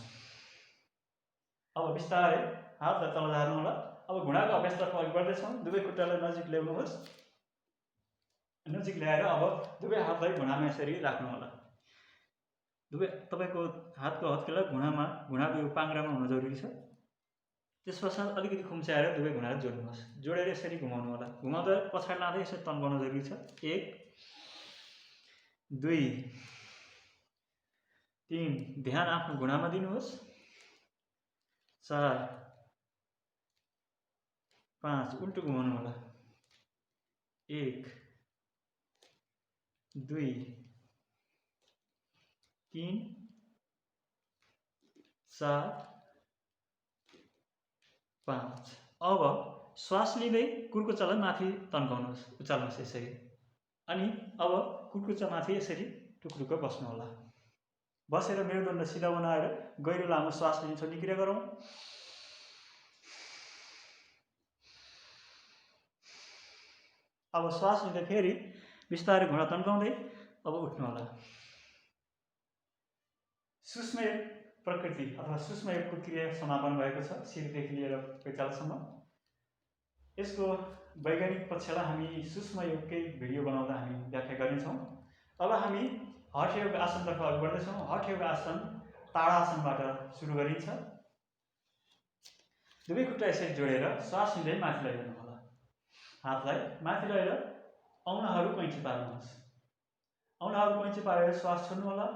अब बिस्तारै हातलाई तल झार्नुहोला। अब घुँडाको अभ्यासतर्फ अघि बढ्दैछौँ। दुवै खुट्टालाई नजिक ल्याउनुहोस्। नजिक ल्याएर अब दुवै हातलाई घुँडामा यसरी राख्नुहोला। तपाईँको हातको हत्केला घुँडाको यो पाङ्ग्रामा हुन जरुरी छ। त्यस पश्चात अलिकति खुम्च्याएर दुवै घुँडालाई जोड्नुहोस्। जोडेर यसरी घुमाउनु होला। घुमाउँदा पछाडि लाँदै यसरी तन्काउन जरुरी छ। 1 2 3 ध्यान आफ्नो घुँडामा दिनुहोस्। 4 5 उल्टो घुमाउनु होला। 1 2 3 4 5। अब श्वास लिँदै कुर्कुच्चालाई माथि तन्काउनुहोस्, उचाल्नुहोस् यसरी। अनि अब कुर्कुच्चा माथि यसरी टुक्रुक्क बस्नुहोला। बसेर मेरुदण्ड सिधा बनाएर गहिरो लामो श्वास लिने छोड्ने क्रिया गरौँ। अब श्वास लिँदै फेरि बिस्तारै घुँडा तन्काउँदै अब उठ्नुहोला। सूक्ष्म प्रकृति अथवा सूक्ष्म योगको क्रिया समापन भएको छ, शिरदेखि लिएर पैतालासम्म। यसको वैज्ञानिक पक्षलाई हामी सूक्ष्म योगकै भिडियो बनाउँदा हामी व्याख्या गर्नेछौँ। अब हामी हठ योग आसनतर्फ अघि बढ्दैछौँ। हठ योग आसन ताडासनबाट सुरु गरिन्छ। दुवै खुट्टा यसरी जोडेर श्वास लिँदै माथि लैजानु होला। हातलाई माथि लगेर औँलाहरू कैँची पार्नुहोस्। औँलाहरू कैँची पारेर श्वास छोड्नु होला।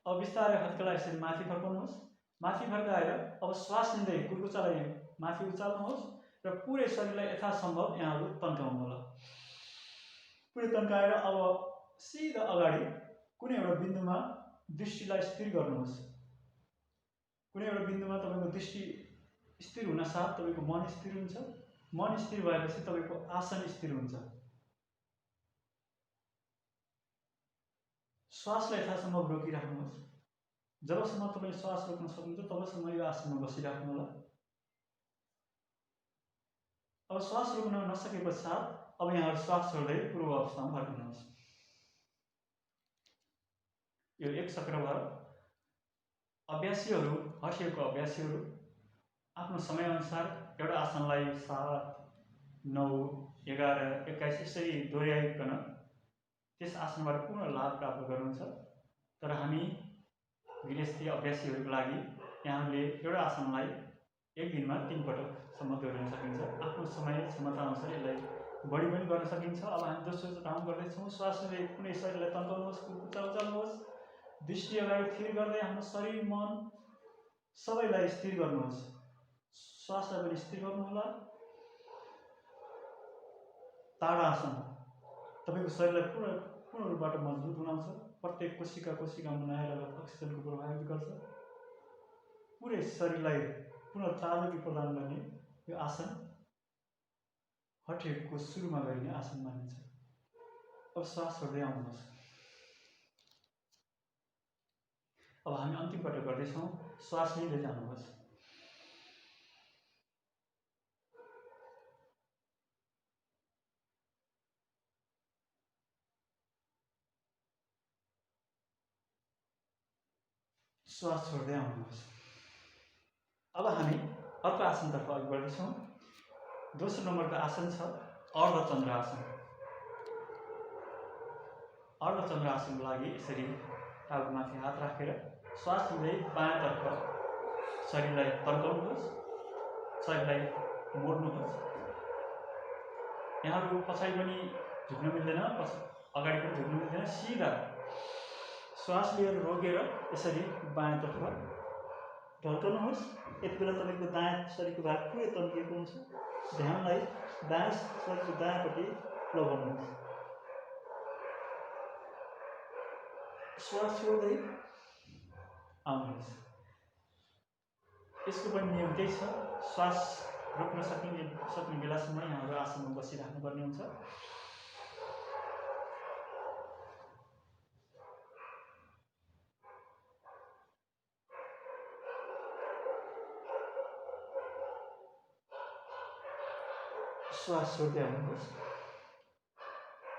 अब बिस्तारै हत्केला यसरी माथि फर्काउनुहोस्। माथि फर्काएर अब श्वास लिँदै कुर्कुच्चालाई माथि उचाल्नुहोस् र पुरै शरीरलाई यथासम्भव यहाँहरू तन्काउनु होला। पुरै तन्काएर अब सिधा अगाडि कुनै एउटा बिन्दुमा दृष्टिलाई स्थिर गर्नुहोस्। कुनै एउटा बिन्दुमा तपाईँको दृष्टि स्थिर हुन साथ तपाईँको मन स्थिर हुन्छ। मन स्थिर भएपछि तपाईँको आसन स्थिर हुन्छ। श्वासलाई यथासम्भव रोकिराख्नुहोस्। जबसम्म तपाईँ श्वास रोक्न सक्नुहुन्छ तबसम्म यो आसनमा बसिराख्नु होला। अब श्वास रोक्न नसके पश्चात अब यहाँहरू श्वास छोड्दै पूर्व अवस्थामा फर्किनुहोस्। यो एक चक्र भयो। अभ्यासीहरू, हठ योगको अभ्यासीहरू आफ्नो समयअनुसार एउटा आसनलाई 7 9 11 21 यसरी दोहोऱ्याइकन त्यस आसनबाट पूर्ण लाभ प्राप्त गर्नुहुन्छ। तर हामी गृहस्थी अभ्यासीहरूको लागि यहाँहरूले एउटा आसनलाई एक दिनमा 3 पटकसम्म दोहोऱ्याउन सकिन्छ। आफ्नो समय क्षमता अनुसार यसलाई बढी पनि गर्न सकिन्छ। अब हामी दोस्रो राउन्ड गर्दैछौँ। श्वास लिँदै कुनै शरीरलाई तन्काउनुहोस्, कुर्कुच्चा उचाल्नुहोस्। दृष्टि अगाडि स्थिर गर्दै आफ्नो शरीर मन सबैलाई स्थिर गर्नुहोस्। श्वासलाई पनि स्थिर गर्नुहोला। ताडासन तपाईँको शरीरलाई पूर्ण रूपबाट मजबुत बनाउँछ। प्रत्येक कोशिकामा नयाँ रगत अक्सिजनको प्रभावित गर्छ। पुरै शरीरलाई पुनः ताजगी प्रदान गर्ने यो आसन हठ योगको सुरुमा गरिने आसन मानिन्छ। अब श्वास छोड्दै आउनुहोस्। अब हामी अन्तिम पटक गर्दैछौँ। श्वास लिँदै जानुहोस्। श्वास छोड्दै आउनुहोस्। अब हामी अर्को आसनतर्फ अघि बढ्दैछौँ। दोस्रो नम्बरको आसन छ अर्धचन्द्र आसन। अर्धचन्द्र आसनको लागि यसरी टाउकोमाथि हात राखेर श्वास लिँदै बायाँतर्फ शरीरलाई तन्काउनुहोस्। शरीरलाई मोड्नुहोस्। यहाँहरु पछाडि पनि झुक्न मिल्दैन, अगाडि पनि झुक्न मिल्दैन। सिधा श्वास लिएर रोकेर यसरी बायाँतर्फ ढल्कनुहोस्। यति बेला तपाईको दायाँ शरीरको भाग पुरै तन्किएको हुन्छ। ध्यानलाई दायाँ शरीरको दायाँपट्टि लगाउनुहोस्। श्वास छोड्दै आउनुहोस्। यसको पनि नियम त्यही छ। श्वास रोक्न सक्ने बेलासम्म यहाँहरु आसनमा बसिराख्नुपर्ने हुन्छ। श्वास छोड्दै आउनुहोस्।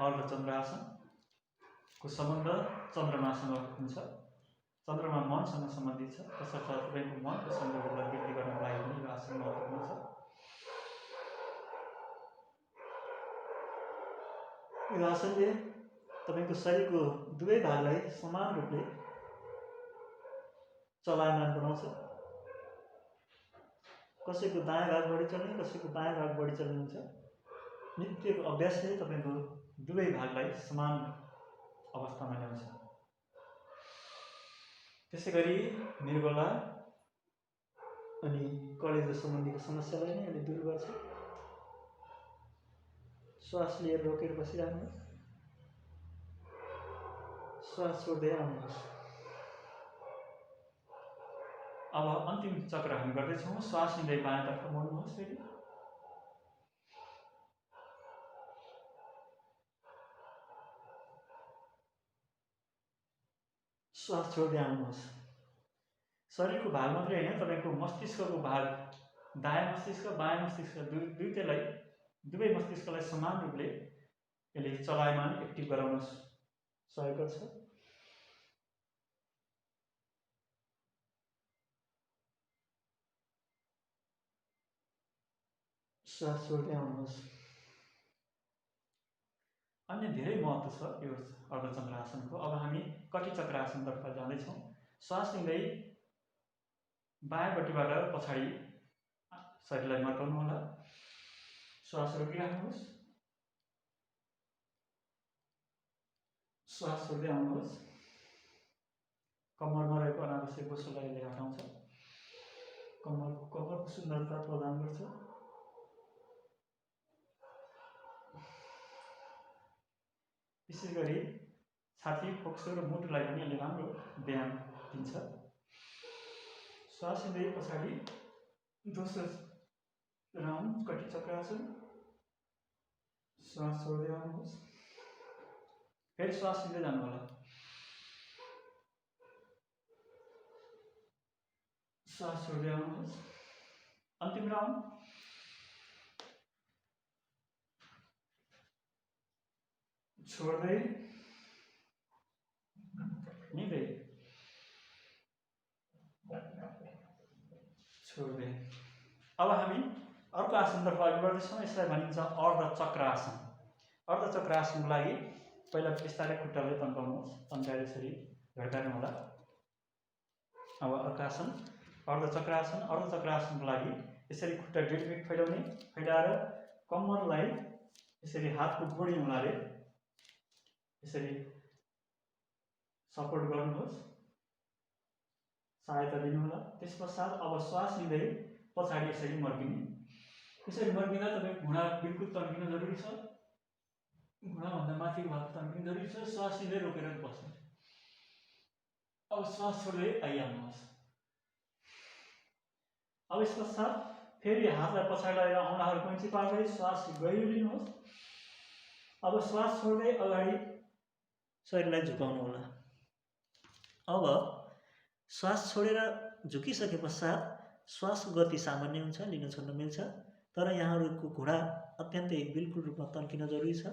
अर्धचन्द्रासनको सम्बन्ध चन्द्रमासँग हुन्छ। चन्द्रमा मनसँग सम्बन्धित छ, तसर्थ तपाईको मनको सन्दर्भलाई वृद्धि गर्नको लागि पनि यो आसन महत्त्वपूर्ण छ। यो आसनले तपाईको शरीरको दुवै भागलाई समान रूपले चलायमान बनाउँछ। कसैको दायाँ भाग बढी चल्ने, कसैको बायाँ भाग बढी चल्ने हुन्छ। नित्यको अभ्यासले तपाईको दुवै भागलाई समान अवस्थामा ल्याउँछ। त्यसैगरी मृगला अनि कलेजो सम्बन्धीको समस्यालाई नै यसले दूर गर्छ। श्वास लिएर रोकेर बसिराख्नुहोस्। श्वास छोड्दै आउनुहोस्। अब अन्तिम चक्र हामी गर्दैछौँ। श्वास लिँदै बायाँतर्फ मोड्नुहोस्। फेरि श्वास छोड्दै आउनुहोस्। शरीरको भाग मात्रै हैन, तपाईको मस्तिष्कको भाग, दायाँ मस्तिष्क बायाँ मस्तिष्क दुवै मस्तिष्कलाई समान रूपले यसले चलायमान एक्टिभ गराउन सहयोग गर्छ। श्वास छोड्दै आउनुहोस्। अन्य धेरै महत्त्व छ यो अर्धचन्द्रासनको। अब हामी कटी चक्रासनतर्फ जाँदैछौँ। श्वास लिँदै बायाँपट्टिबाट पछाडि शरीरलाई मर्काउनु होला। श्वास रोकिराख्नुहोस्। श्वास छोड्दै आउनुहोस्। कम्मरमा रहेको अनावश्यक बोसोलाई यसले हटाउँछ। कम्मरको सुन्दरता प्रदान गर्छ। विशेष गरी छाती, फोक्सो र मुटुलाई पनि यसले राम्रो व्यायाम दिन्छ। श्वास लिँदै पछाडि दोस्रो राउन्ड कटी चक्रासन। श्वास छोड्दै आउनुहोस्। फेरि श्वास लिँदै जानु होला। श्वास छोड्दै आउनुहोस्। अन्तिम राउन्ड। छोड्दै लिँदै छोड्दै। अब हामी अर्को आसनतर्फ अघि बढ्दैछौँ। यसलाई भनिन्छ अर्धचक्रासन। अर्धचक्रासनको लागि पहिला बिस्तारै खुट्टालाई तन्काउनुहोस्। तन्काएर यसरी घड्काउनु होला। अब अर्को आसन अर्धचक्रासन। अर्धचक्रासनको लागि यसरी खुट्टा 1.5 फिट फैलाउने, फैलाएर कम्मरलाई यसरी हातको गोडी हुनाले यसरी सपोर्ट गर्नुहोस्, सहायता दिनुहोला। त्यसपश्चात अब श्वास लिँदै पछाडि यसरी मर्किने। यसरी मर्किँदा तपाईको घुँडा बिल्कुल तन्किन जरुरी छ। घुँडाभन्दा माथिको भाग तन्किन जरुरी छ। श्वास लिँदै रोकेर बस्नु। अब श्वास छोड्दै आइहाल्नुहोस्। अब यस पश्चात फेरि हातलाई पछाडि लगाएर औँलाहरू कैँची पार्दै श्वास गहिरो लिनुहोस्। अब श्वास छोड्दै अगाडि शरीरलाई झुकाउनु होला। अब श्वास छोडेर झुकिसके पश्चात श्वासको गति सामान्य हुन्छ, लिन छोड्न मिल्छ। तर यहाँहरुको घुँडा अत्यन्तै बिल्कुल रूपमा तन्किन जरुरी छ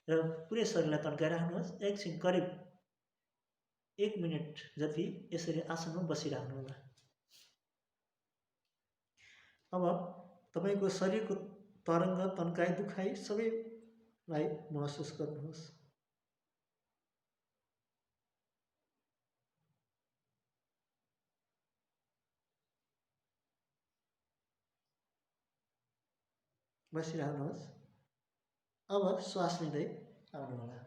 र पुरै शरीरलाई तन्काइराख्नुहोस्। एकछिन करिब 1 मिनेट जति यसरी आसनमा बसिराख्नु होला। अब तपाईको शरीरको तरङ्ग, तन्काई, दुखाइ सबैलाई महसुस गर्नुहोस्। बसिराख्नुहोस्। अब श्वास लिँदै आउनुहोला।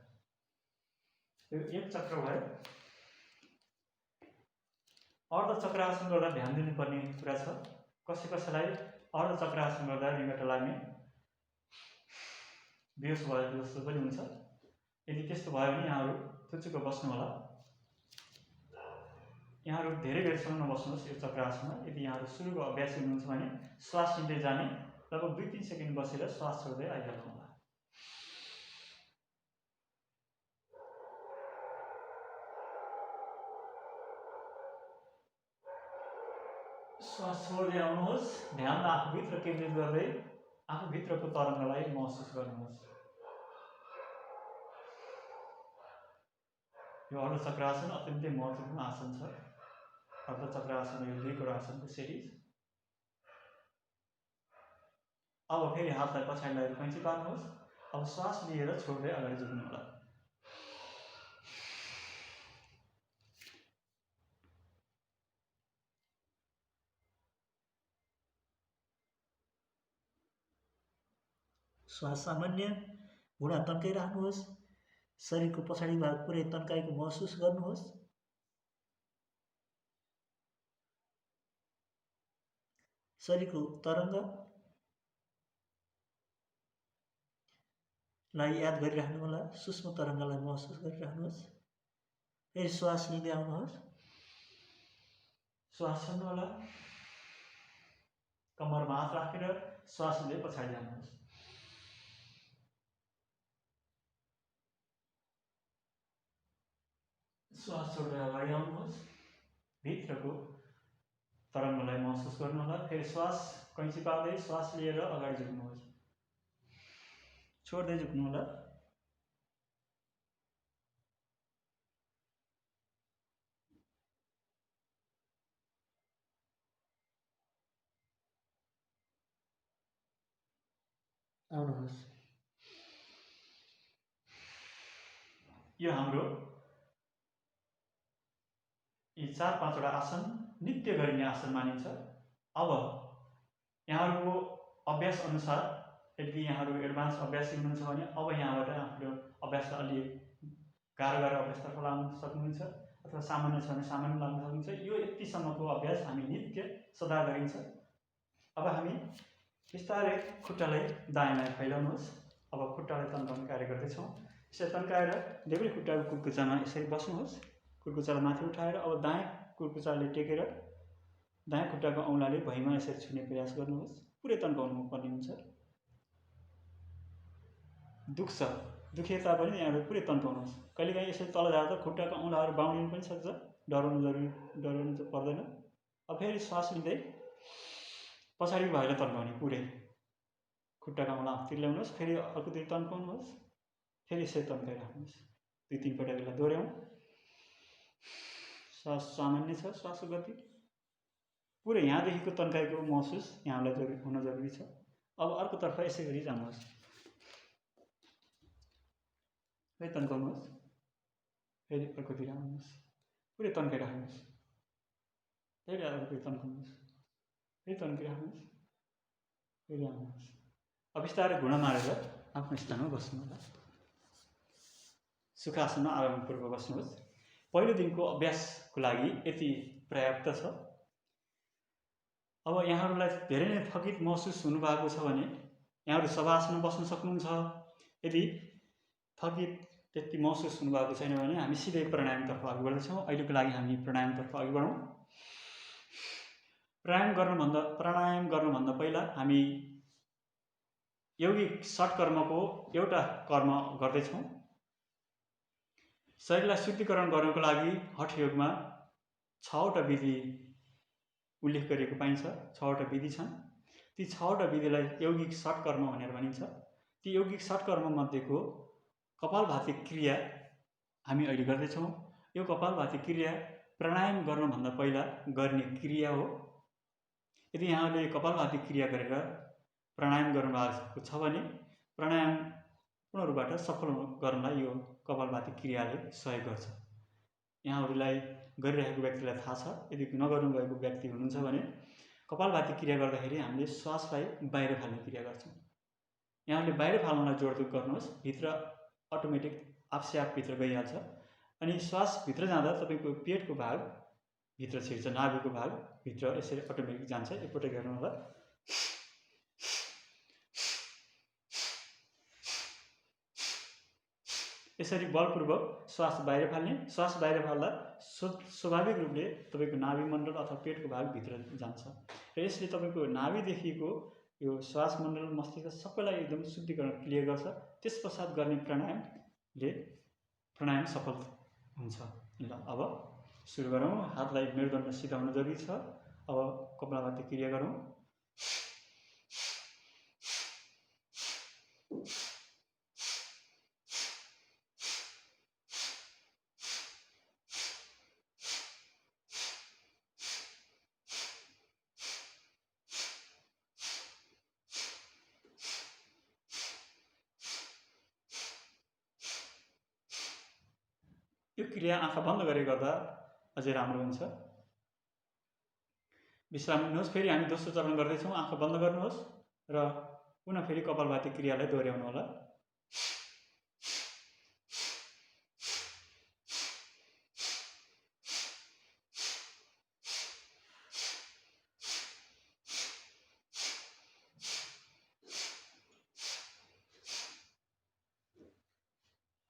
यो एक चक्र भयो। अर्ध चक्रासन गर्दा ध्यान दिनुपर्ने कुरा छ। कसैलाई अर्ध चक्रासन गर्दा रिङ्गटा लाग्ने, बेहोस भएको जस्तो पनि हुन्छ। यदि त्यस्तो भयो भने यहाँहरू थुचुक्क बस्नु होला। यहाँहरू धेरै बेरसम्म नबस्नुहोस् यो चक्रासनमा। यदि यहाँहरू सुरुको अभ्यासी हुनुहुन्छ भने श्वास लिँदै जाने, लगभग 2-3 सेकेन्ड बसेर श्वास छोड्दै आइहाल्नु होला। श्वास छोड्दै आउनुहोस्। ध्यान आफूभित्र केन्द्रित गर्दै आफूभित्रको तरङ्गलाई महसुस गर्नुहोस्। यो अर्ध चक्रासन अत्यन्तै महत्त्वपूर्ण आसन छ। अर्ध चक्रासन यो 2 कुरा आसनको सिरिज। अब फेरि हातलाई पछाडि लगेर कैँची पार्नुहोस्। अब श्वास लिएर छोड्दै अगाडि झुक्नु होला। श्वास सामान्य, घुँडा तन्काइराख्नुहोस्। शरीरको पछाडि भाग पुरै तन्काएको महसुस गर्नुहोस्। शरीरको तरङ्गलाई याद गरिराख्नु होला। सूक्ष्म तरङ्गलाई महसुस गरिराख्नुहोस्। फेरि श्वास लिँदै आउनुहोस्। श्वास छोड्नु होला। कम्मरमा हात राखेर श्वास लिँदै पछाडि जानुहोस्। श्वास छोड्दै अगाडि आउनुहोस्। भित्रको तरङ्गलाई महसुस गर्नु होला। फेरि श्वास कैँची पार्दै श्वास लिएर अगाडि झुक्नुहोस्। छोड्दै झुक्नु होला। आउनुहोस्। यो हाम्रो यी 4-5 आसन नित्य गरिने आसन मानिन्छ। अब यहाँहरूको अभ्यास अनुसार यदि यहाँहरू एडभान्स अभ्यासी हुनुहुन्छ भने अब यहाँबाट आफ्नो अभ्यासलाई अलि गाह्रो अभ्यासतर्फ लाग्न सक्नुहुन्छ, अथवा सामान्य छ भने सामान्य लाग्न सक्नुहुन्छ। यो यतिसम्मको अभ्यास हामी नित्य सदा गरिन्छ। अब हामी बिस्तारै खुट्टालाई दायाँ फैलाउनुहोस्। अब खुट्टालाई तन्काउने कार्य गर्दैछौँ। यसरी तन्काएर देब्रे खुट्टाको कुर्कुचामा यसरी बस्नुहोस्। कुर्कुचालाई माथि उठाएर अब दायाँ कुर्कुचाले टेकेर दायाँ खुट्टाको औँलाले भुइँमा यसरी छुने प्रयास गर्नुहोस्। पुरै तन्काउनु पर्ने हुन्छ। दुखे तापनि यहाँहरू पुरै तन्काउनुहोस्। कहिलेकाहीँ यसरी तल जाँदा खुट्टाको औँलाहरू बाउनिनु पनि सक्छ। डराउनु पर्दैन। अब फेरि श्वास लिँदै पछाडि भएर तन्काउने, पुरै खुट्टाको औँला आफूतिर ल्याउनुहोस्। फेरि अर्कोतिर तन्काउनुहोस्। फेरि यसरी तन्काइराख्नुहोस्। 2-3 पटक यसलाई दोहोऱ्याउँ। श्वास सामान्य छ। श्वासको गति पुरै यहाँदेखिको तन्काएको महसुस यहाँलाई हुन जरुरी छ। अब अर्कोतर्फ यसै गरी जानुहोस्। फेरि तन्काउनुहोस्। फेरि अर्कोतिर आउनुहोस्। पुरै तन्काइराख्नुहोस्। फेरि अर्कोतिर तन्काउनुहोस्। फेरि तन्काइराख्नुहोस्। फेरि आउनुहोस्। अब बिस्तारै घुँडा मारेर आफ्नो स्थानमा बस्नु होला। सुखासनमा आरामपूर्वक बस्नुहोस्। पहिलो दिनको अभ्यासको लागि यति पर्याप्त छ। अब यहाँहरूलाई धेरै नै थकित महसुस हुनुभएको छ भने यहाँहरू शवासनमा बस्न सक्नुहुन्छ। यदि थकित त्यति महसुस हुनुभएको छैन भने हामी सिधै प्राणायामतर्फ अघि बढ्दैछौँ। अहिलेको लागि हामी प्राणायामतर्फ अघि बढौँ। प्राणायाम गर्नुभन्दा पहिला हामी यौगिक षट्कर्मको एउटा कर्म गर्दैछौँ। शरीरलाई शुद्धिकरण गर्नको लागि हठ योगमा 6वटा विधि उल्लेख गरिएको पाइन्छ। 6वटा विधि छन्। ती 6वटा विधिलाई यौगिक षट्कर्म भनेर भनिन्छ। ती यौगिक षट्कर्म मध्येको कपालभाति क्रिया हामी अहिले गर्दैछौँ। यो कपालभाति क्रिया प्राणायाम गर्नुभन्दा पहिला गर्ने क्रिया हो। यदि यहाँले कपालभाति क्रिया गरेर प्राणायाम गर्नुभएको छ भने प्राणायाम पूर्ण रूपबाट सफल गर्नलाई यो कपालभाति क्रियाले सहयोग गर्छ। यहाँहरूलाई गरिरहेको व्यक्तिलाई थाहा छ। यदि नगर्नुभएको व्यक्ति हुनुहुन्छ भने कपालभाति क्रिया गर्दाखेरि हामीले श्वासलाई बाहिर फाल्ने क्रिया गर्छौँ। यहाँले बाहिर फाल्नलाई जोडतोड गर्नुहोस्, भित्र अटोमेटिक आफसे आफ भित्र गइहाल्छ। अनि श्वास भित्र जाँदा तपाईँको पेटको भाग भित्र छिर्छ, नाभिको भाग भित्र यसरी अटोमेटिक जान्छ। एकपटक हेर्नु होला। यसरी बलपूर्वक श्वास बाहिर फाल्ने। श्वास बाहिर फाल्दा स्वाभाविक रूपले तपाईँको नाभि मण्डल अथवा पेटको भाग भित्र जान्छ र यसले तपाईँको नाभिदेखिको यो श्वास मण्डल मस्तिष्क सबैलाई एकदम शुद्धिकरण क्लियर गर्छ। त्यस पश्चात गर्ने प्राणायाम सफल हुन्छ। ल अब सुरु गरौँ। हातलाई मेरुदण्ड सिधा हुन जरुरी छ। अब कपालभाती क्रिया गरौँ। यो क्रिया आँखा बन्द गरेर गर्दा अझै राम्रो हुन्छ। विश्राम लिनुहोस्। फेरि हामी दोस्रो चरण गर्दैछौँ। आँखा बन्द गर्नुहोस् र पुनः फेरि कपालभाती क्रियालाई दोहोऱ्याउनु होला।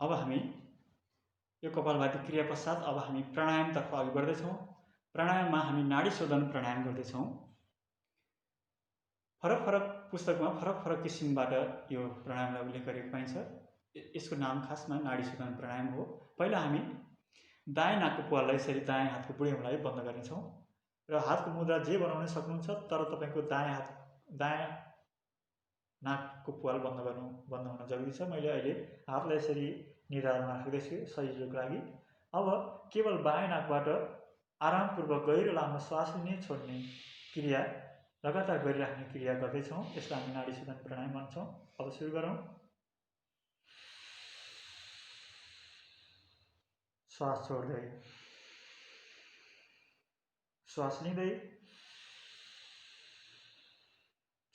अब हामी यो कपालभाती क्रिया पश्चात अब हामी प्राणायामतर्फ अघि बढ्दैछौँ। प्राणायाममा हामी नाडी शोधन प्राणायाम गर्दैछौँ। फरक फरक पुस्तकमा फरक फरक किसिमबाट यो प्राणायामलाई उल्लेख गरेको पाइन्छ। यसको नाम खासमा नाडी शोधन प्राणायाम हो। पहिला हामी दायाँ नाकको प्वाललाई यसरी दायाँ हातको बुढी औँलाले बन्द गर्नेछौँ र हातको मुद्रा जे बनाउन सक्नुहुन्छ, तर तपाईँको दायाँ नाकको प्वाल बन्द हुन जरुरी छ। मैले अहिले हातलाई यसरी निधारमा राख्दैछु सजिलोको लागि। अब केवल बायाँ नाकबाट आरामपूर्वक गहिरो लामो श्वास लिने छोड्ने क्रिया लगातार गरिराख्ने क्रिया गर्दैछौँ। यसलाई हामी नाडी शोधन प्राणायाम भन्छौँ। अब सुरु गरौँ। श्वास छोड्दै, श्वास लिँदै,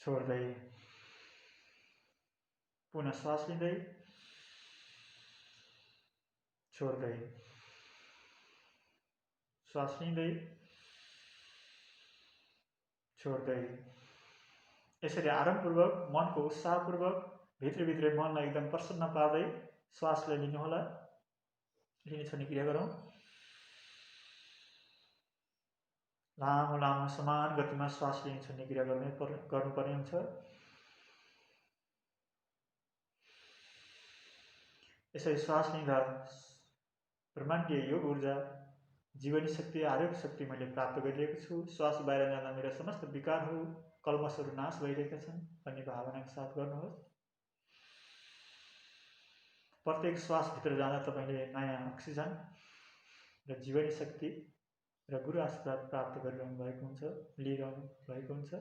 छोड्दै, पुनः श्वास लिँदै, छोड्दै, श्वास लिँदै, छोड्दै। यसरी आरामपूर्वक मनको उत्साहपूर्वक भित्रभित्रै मनलाई एकदम प्रसन्न पार्दै श्वासलाई लिनुहोला। लिने छोड्ने क्रिया गरौँ। लामो लामो समान गतिमा श्वास लिने छोड्ने क्रिया गर्नुपर्ने हुन्छ। यसरी श्वास लिँदा ब्रह्माण्डीय योग ऊर्जा, जीवनी शक्ति, आरोग्य शक्ति मैले प्राप्त गरिरहेको छु। श्वास बाहिर जाँदा मेरा समस्त विकारहरू, कल्मशहरू नाश भइरहेका छन् भन्ने भावनाका साथ गर्नुहोस्। प्रत्येक श्वासभित्र जाँदा तपाईँले नयाँ अक्सिजन र जीवनी शक्ति र गुरु आशीर्वाद प्राप्त गरिरहनु भएको हुन्छ, लिइरहनु भएको हुन्छ।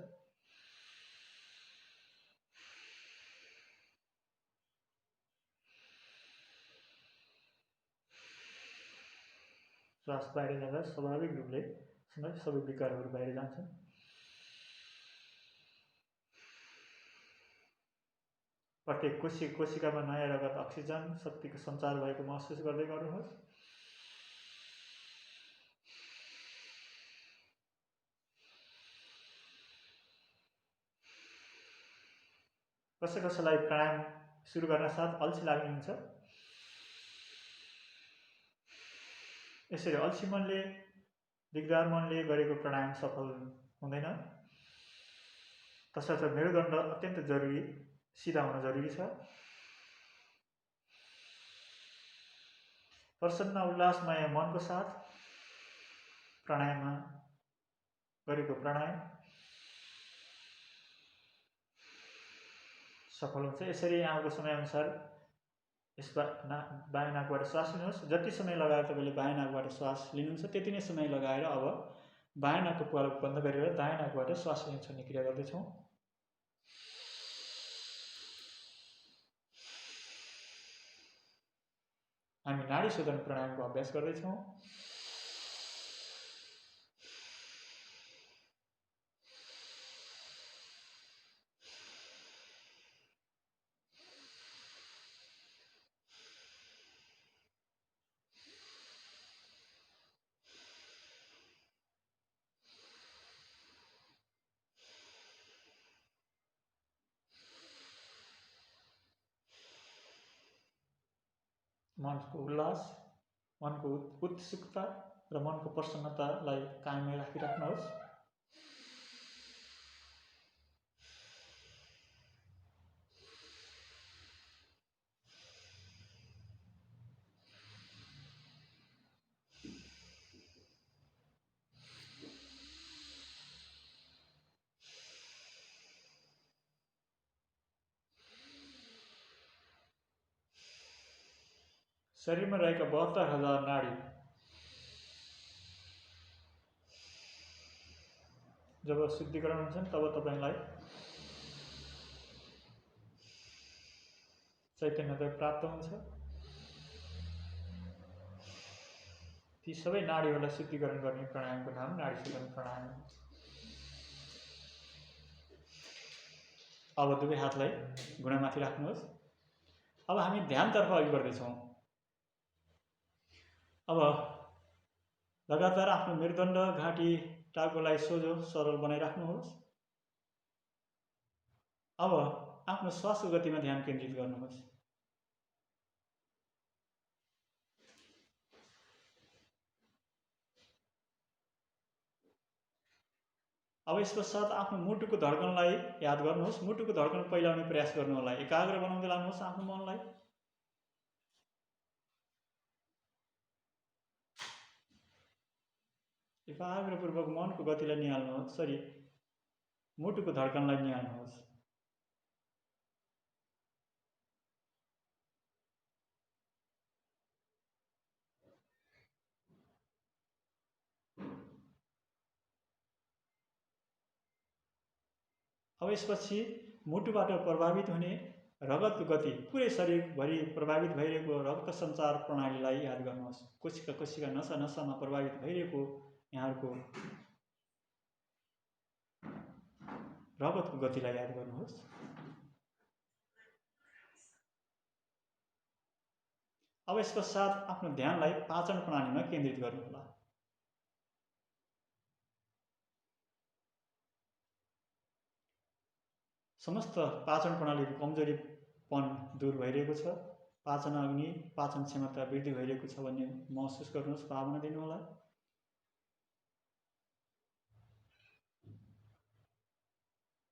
श्वास बाहिर जाँदा स्वाभाविक रूपले सबै विकारहरू बाहिर जान्छन्। प्रत्येक कोशिकामा नयाँ रगत, अक्सिजन शक्तिको सञ्चार भएको महसुस गर्दै गर्नुहोस्। कसैलाई प्राणायाम सुरु गर्न साथ अल्छी लाग्ने हुन्छ। यसरी अल्छी मनले, दिगदार मनले गरेको प्राणायाम सफल हुँदैन। तसर्थ मेरुदण्ड अत्यन्त जरुरी, सिधा हुन जरुरी छ। प्रसन्न उल्लासमय मनको साथ प्राणायाममा गरेको प्राणायाम सफल हुन्छ। यसरी यहाँको समयअनुसार यस बायाँ नाकबाट श्वास लिनुहोस्। जति समय लगाएर तपाईँले बायाँ नाकबाट श्वास लिनुहुन्छ त्यति नै समय लगाएर अब बायाँ नाकको प्वाल बन्द गरेर दायाँ नाकबाट श्वास लिन छोड्ने क्रिया गर्दैछौँ। हामी नाडी शोधन प्राणायामको अभ्यास गर्दैछौँ। मनको उल्लास, मनको उत्सुकता र मनको प्रसन्नतालाई कायमै राखिराख्नुहोस्। शरीरमा रहेका 72,000 नाडी जब शुद्धिकरण हुन्छन् तब तपाईलाई चैतन्यता प्राप्त हुन्छ। ती सबै नाडीहरूलाई शुद्धिकरण गर्ने प्राणायामको नाम नाडी शोधन प्राणायाम हो। अब दुवै हातलाई घुँडामाथि राख्नुहोस्। अब हामी ध्यानतर्फ अघि बढ्दैछौँ। अब लगातार आफ्नो मेरुदण्ड, घाँटी, टाउकोलाई सोझो सरल बनाइराख्नुहोस्। अब आफ्नो श्वासको गतिमा ध्यान केन्द्रित गर्नुहोस्। अब यस पश्चात आफ्नो मुटुको धड्कनलाई याद गर्नुहोस्। मुटुको धड्कन पहिलाउने प्रयास गर्नुहोला। एकाग्र बनाउँदै लानुहोस् आफ्नो मनलाई। एकाग्रपूर्वक मनको गतिलाई निहाल्नुहोस्। मुटुको धड्कनलाई निहाल्नुहोस्। अब यसपछि मुटुबाट प्रभावित हुने रगतको गति पुरै शरीरभरि प्रभावित भइरहेको रक्त सञ्चार प्रणालीलाई याद गर्नुहोस्। कोशिका कोशिका नसा नसामा प्रभावित भइरहेको यहाँहरूको रगतको गतिलाई याद गर्नुहोस्। अब यस पश्चात आफ्नो ध्यानलाई पाचन प्रणालीमा केन्द्रित गर्नुहोला। समस्त पाचन प्रणालीको कमजोरीपन दूर भइरहेको छ। पाचन अग्नि, पाचन क्षमता वृद्धि भइरहेको छ भन्ने महसुस गर्नुहोस्, भावना दिनुहोला।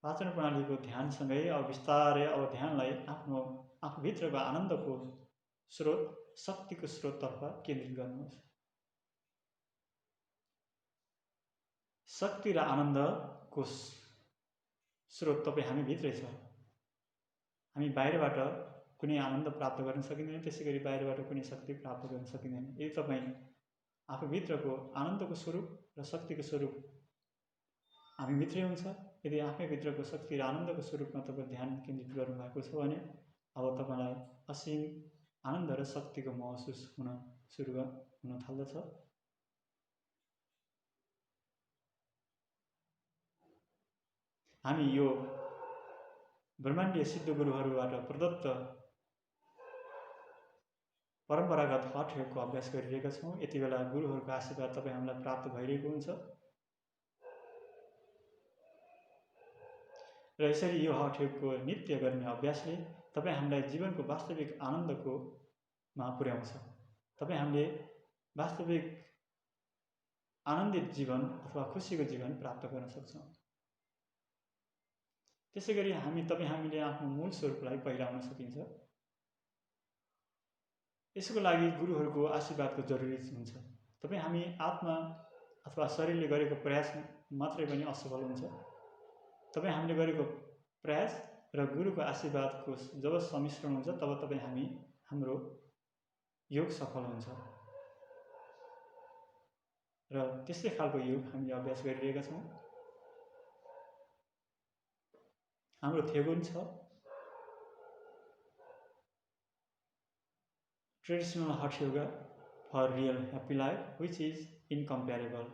पाचन प्रणालीको ध्यानसँगै अब बिस्तारै अब ध्यानलाई आफूभित्रको आनन्दको स्रोत, शक्तिको स्रोततर्फ केन्द्रित गर्नुहोस्। शक्ति र आनन्दको स्रोत तपाईँ हामीभित्रै छ। हामी बाहिरबाट कुनै आनन्द प्राप्त गर्न सकिँदैन, त्यसै गरी बाहिरबाट कुनै शक्ति प्राप्त गर्न सकिँदैन। यदि तपाईँ आफूभित्रको आनन्दको स्वरूप र शक्तिको स्वरूप हामीभित्रै हुन्छ, यदि आफैभित्रको शक्ति र आनन्दको स्वरूपमा तपाईँ ध्यान केन्द्रित गर्नुभएको छ भने अब तपाईँलाई असीम आनन्द र शक्तिको महसुस हुन थाल्दछ। हामी यो ब्रह्माण्डीय सिद्ध गुरुहरूबाट प्रदत्त परम्परागत हठ योगको अभ्यास गरिरहेका छौँ। यति बेला गुरुहरूको आशीर्वाद तपाईँ हामीलाई प्राप्त भइरहेको हुन्छ र यसरी यो हठ योगको नित्य गर्ने अभ्यासले तपाईँ हामीलाई जीवनको वास्तविक आनन्दमा पुर्याउँछ। तपाईँ हामीले वास्तविक आनन्दित जीवन अथवा खुसीको जीवन प्राप्त गर्न सक्छौँ। त्यसै गरी हामीले आफ्नो मूल स्वरूपलाई पहिलाउन सकिन्छ। यसको लागि गुरुहरूको आशीर्वादको जरुरी हुन्छ। तपाईँ हामी आत्मा अथवा शरीरले गरेको प्रयास मात्रै पनि असफल हुन्छ। तपाईँ हामीले गरेको प्रयास र गुरुको आशीर्वादको जब सम्मिश्रण हुन्छ तब हाम्रो योग सफल हुन्छ। र त्यस्तै खालको योग हामीले अभ्यास गरिरहेका छौँ। हाम्रो थेगुन छ, traditional hatha yoga for real happy life which is incomparable.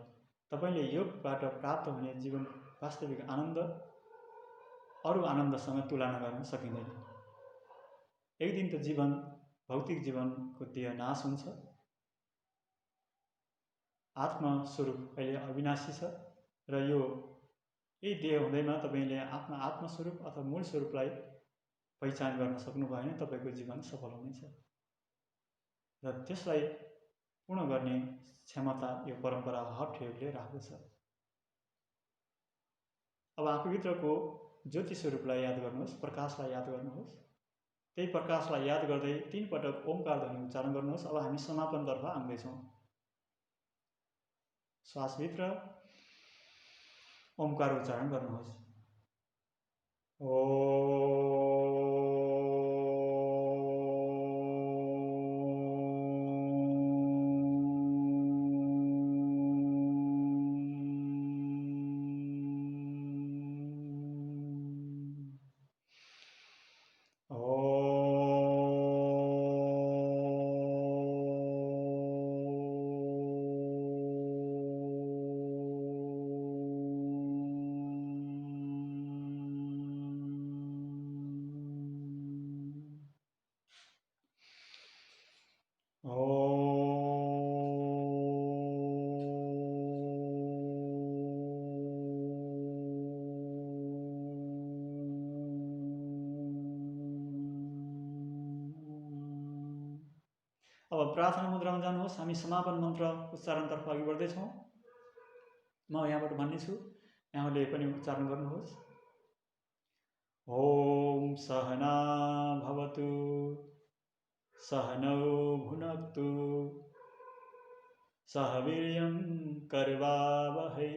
तपाईँले योगबाट प्राप्त हुने जीवन वास्तविक आनन्द अरू आनन्दसँग तुलना गर्न सकिँदैन। एक दिन त भौतिक जीवनको देह नाश हुन्छ। आत्मा स्वरूप अहिले अविनाशी छ र यही देह हुँदैमा तपाईँले आफ्नो आत्मस्वरूप अथवा मूल स्वरूपलाई पहिचान गर्न सक्नु भएन, तपाईँको जीवन सफल हुनेछ। र त्यसलाई पूर्ण गर्ने क्षमता यो परम्परा हठ योगले राख्दछ। अब आफूभित्रको ज्योति स्वरूपलाई याद गर्नुहोस्, प्रकाशलाई याद गर्नुहोस्। त्यही प्रकाशलाई याद गर्दै 3 पटक ओमकार ध्वनि उच्चारण गर्नुहोस्। अब हामी समापनतर्फ आउँदैछौँ। श्वासभित्र ओमकार उच्चारण गर्नुहोस्। अब प्रार्थना मुद्रामा जानुहोस्। हामी समापन मन्त्र उच्चारणतर्फ अघि बढ्दैछौँ। म यहाँबाट भन्नेछु, यहाँले पनि उच्चारण गर्नुहोस्। ओम सहना भवतु सहनौ भुनक्तु सह वीर्यं कर्वावहै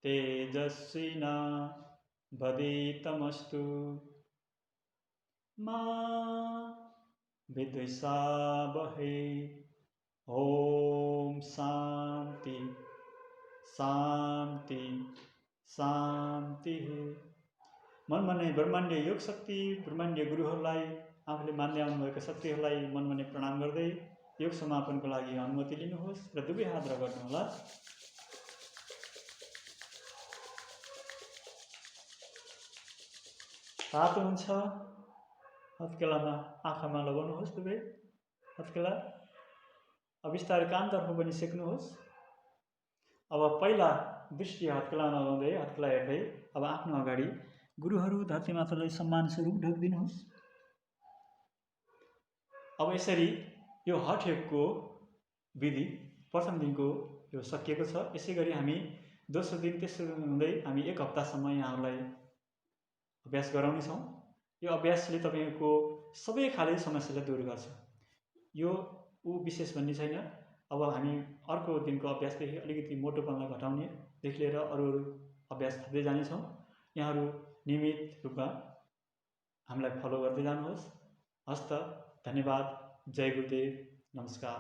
तेजस्विना वदितमस्तु मा विद्विषावहै। ओम शान्ति शान्ति शान्ति। मनमा नै ब्रह्माण्डीय योग शक्ति, ब्रह्माण्डीय गुरुहरूलाई, आफूले मान्दै आउनुभएका शक्तिहरूलाई मनमा नै प्रणाम गर्दै योग समापनको लागि अनुमति लिनुहोस् र दुवै हात रगड्नुहोला। तातो हुन्छ। हत्केलामा आँखामा लगाउनुहोस् दुवै हत्केला। अब बिस्तारै कानतर्फ पनि सेक्नुहोस्। अब पहिला दृष्टि हत्केलामा लगाउँदै हत्केला हेर्दै अब आफ्नो अगाडि गुरुहरू धरती मातालाई सम्मान स्वरूप ढोकिदिनुहोस्। अब यसरी यो हठ योगको विधि प्रथम दिनको यो सकिएको छ। यसै गरी हामी दोस्रो दिन तेस्रो दिन हुँदै हामी 1 हप्तासम्म यहाँहरूलाई अभ्यास गराउनेछौँ। यो अभ्यासले तपाईँको सबै खाले समस्यालाई दूर गर्छ। यो विशेष भन्ने छैन। अब हामी अर्को दिनको अभ्यासदेखि अलिकति मोटोपनलाई घटाउनेदेखि लिएर अरू अभ्यास थप्दै जानेछौँ। यहाँहरू नियमित रूपमा हामीलाई फलो गर्दै जानुहोस्। हस्त, धन्यवाद। जय गुरुदेव, नमस्कार।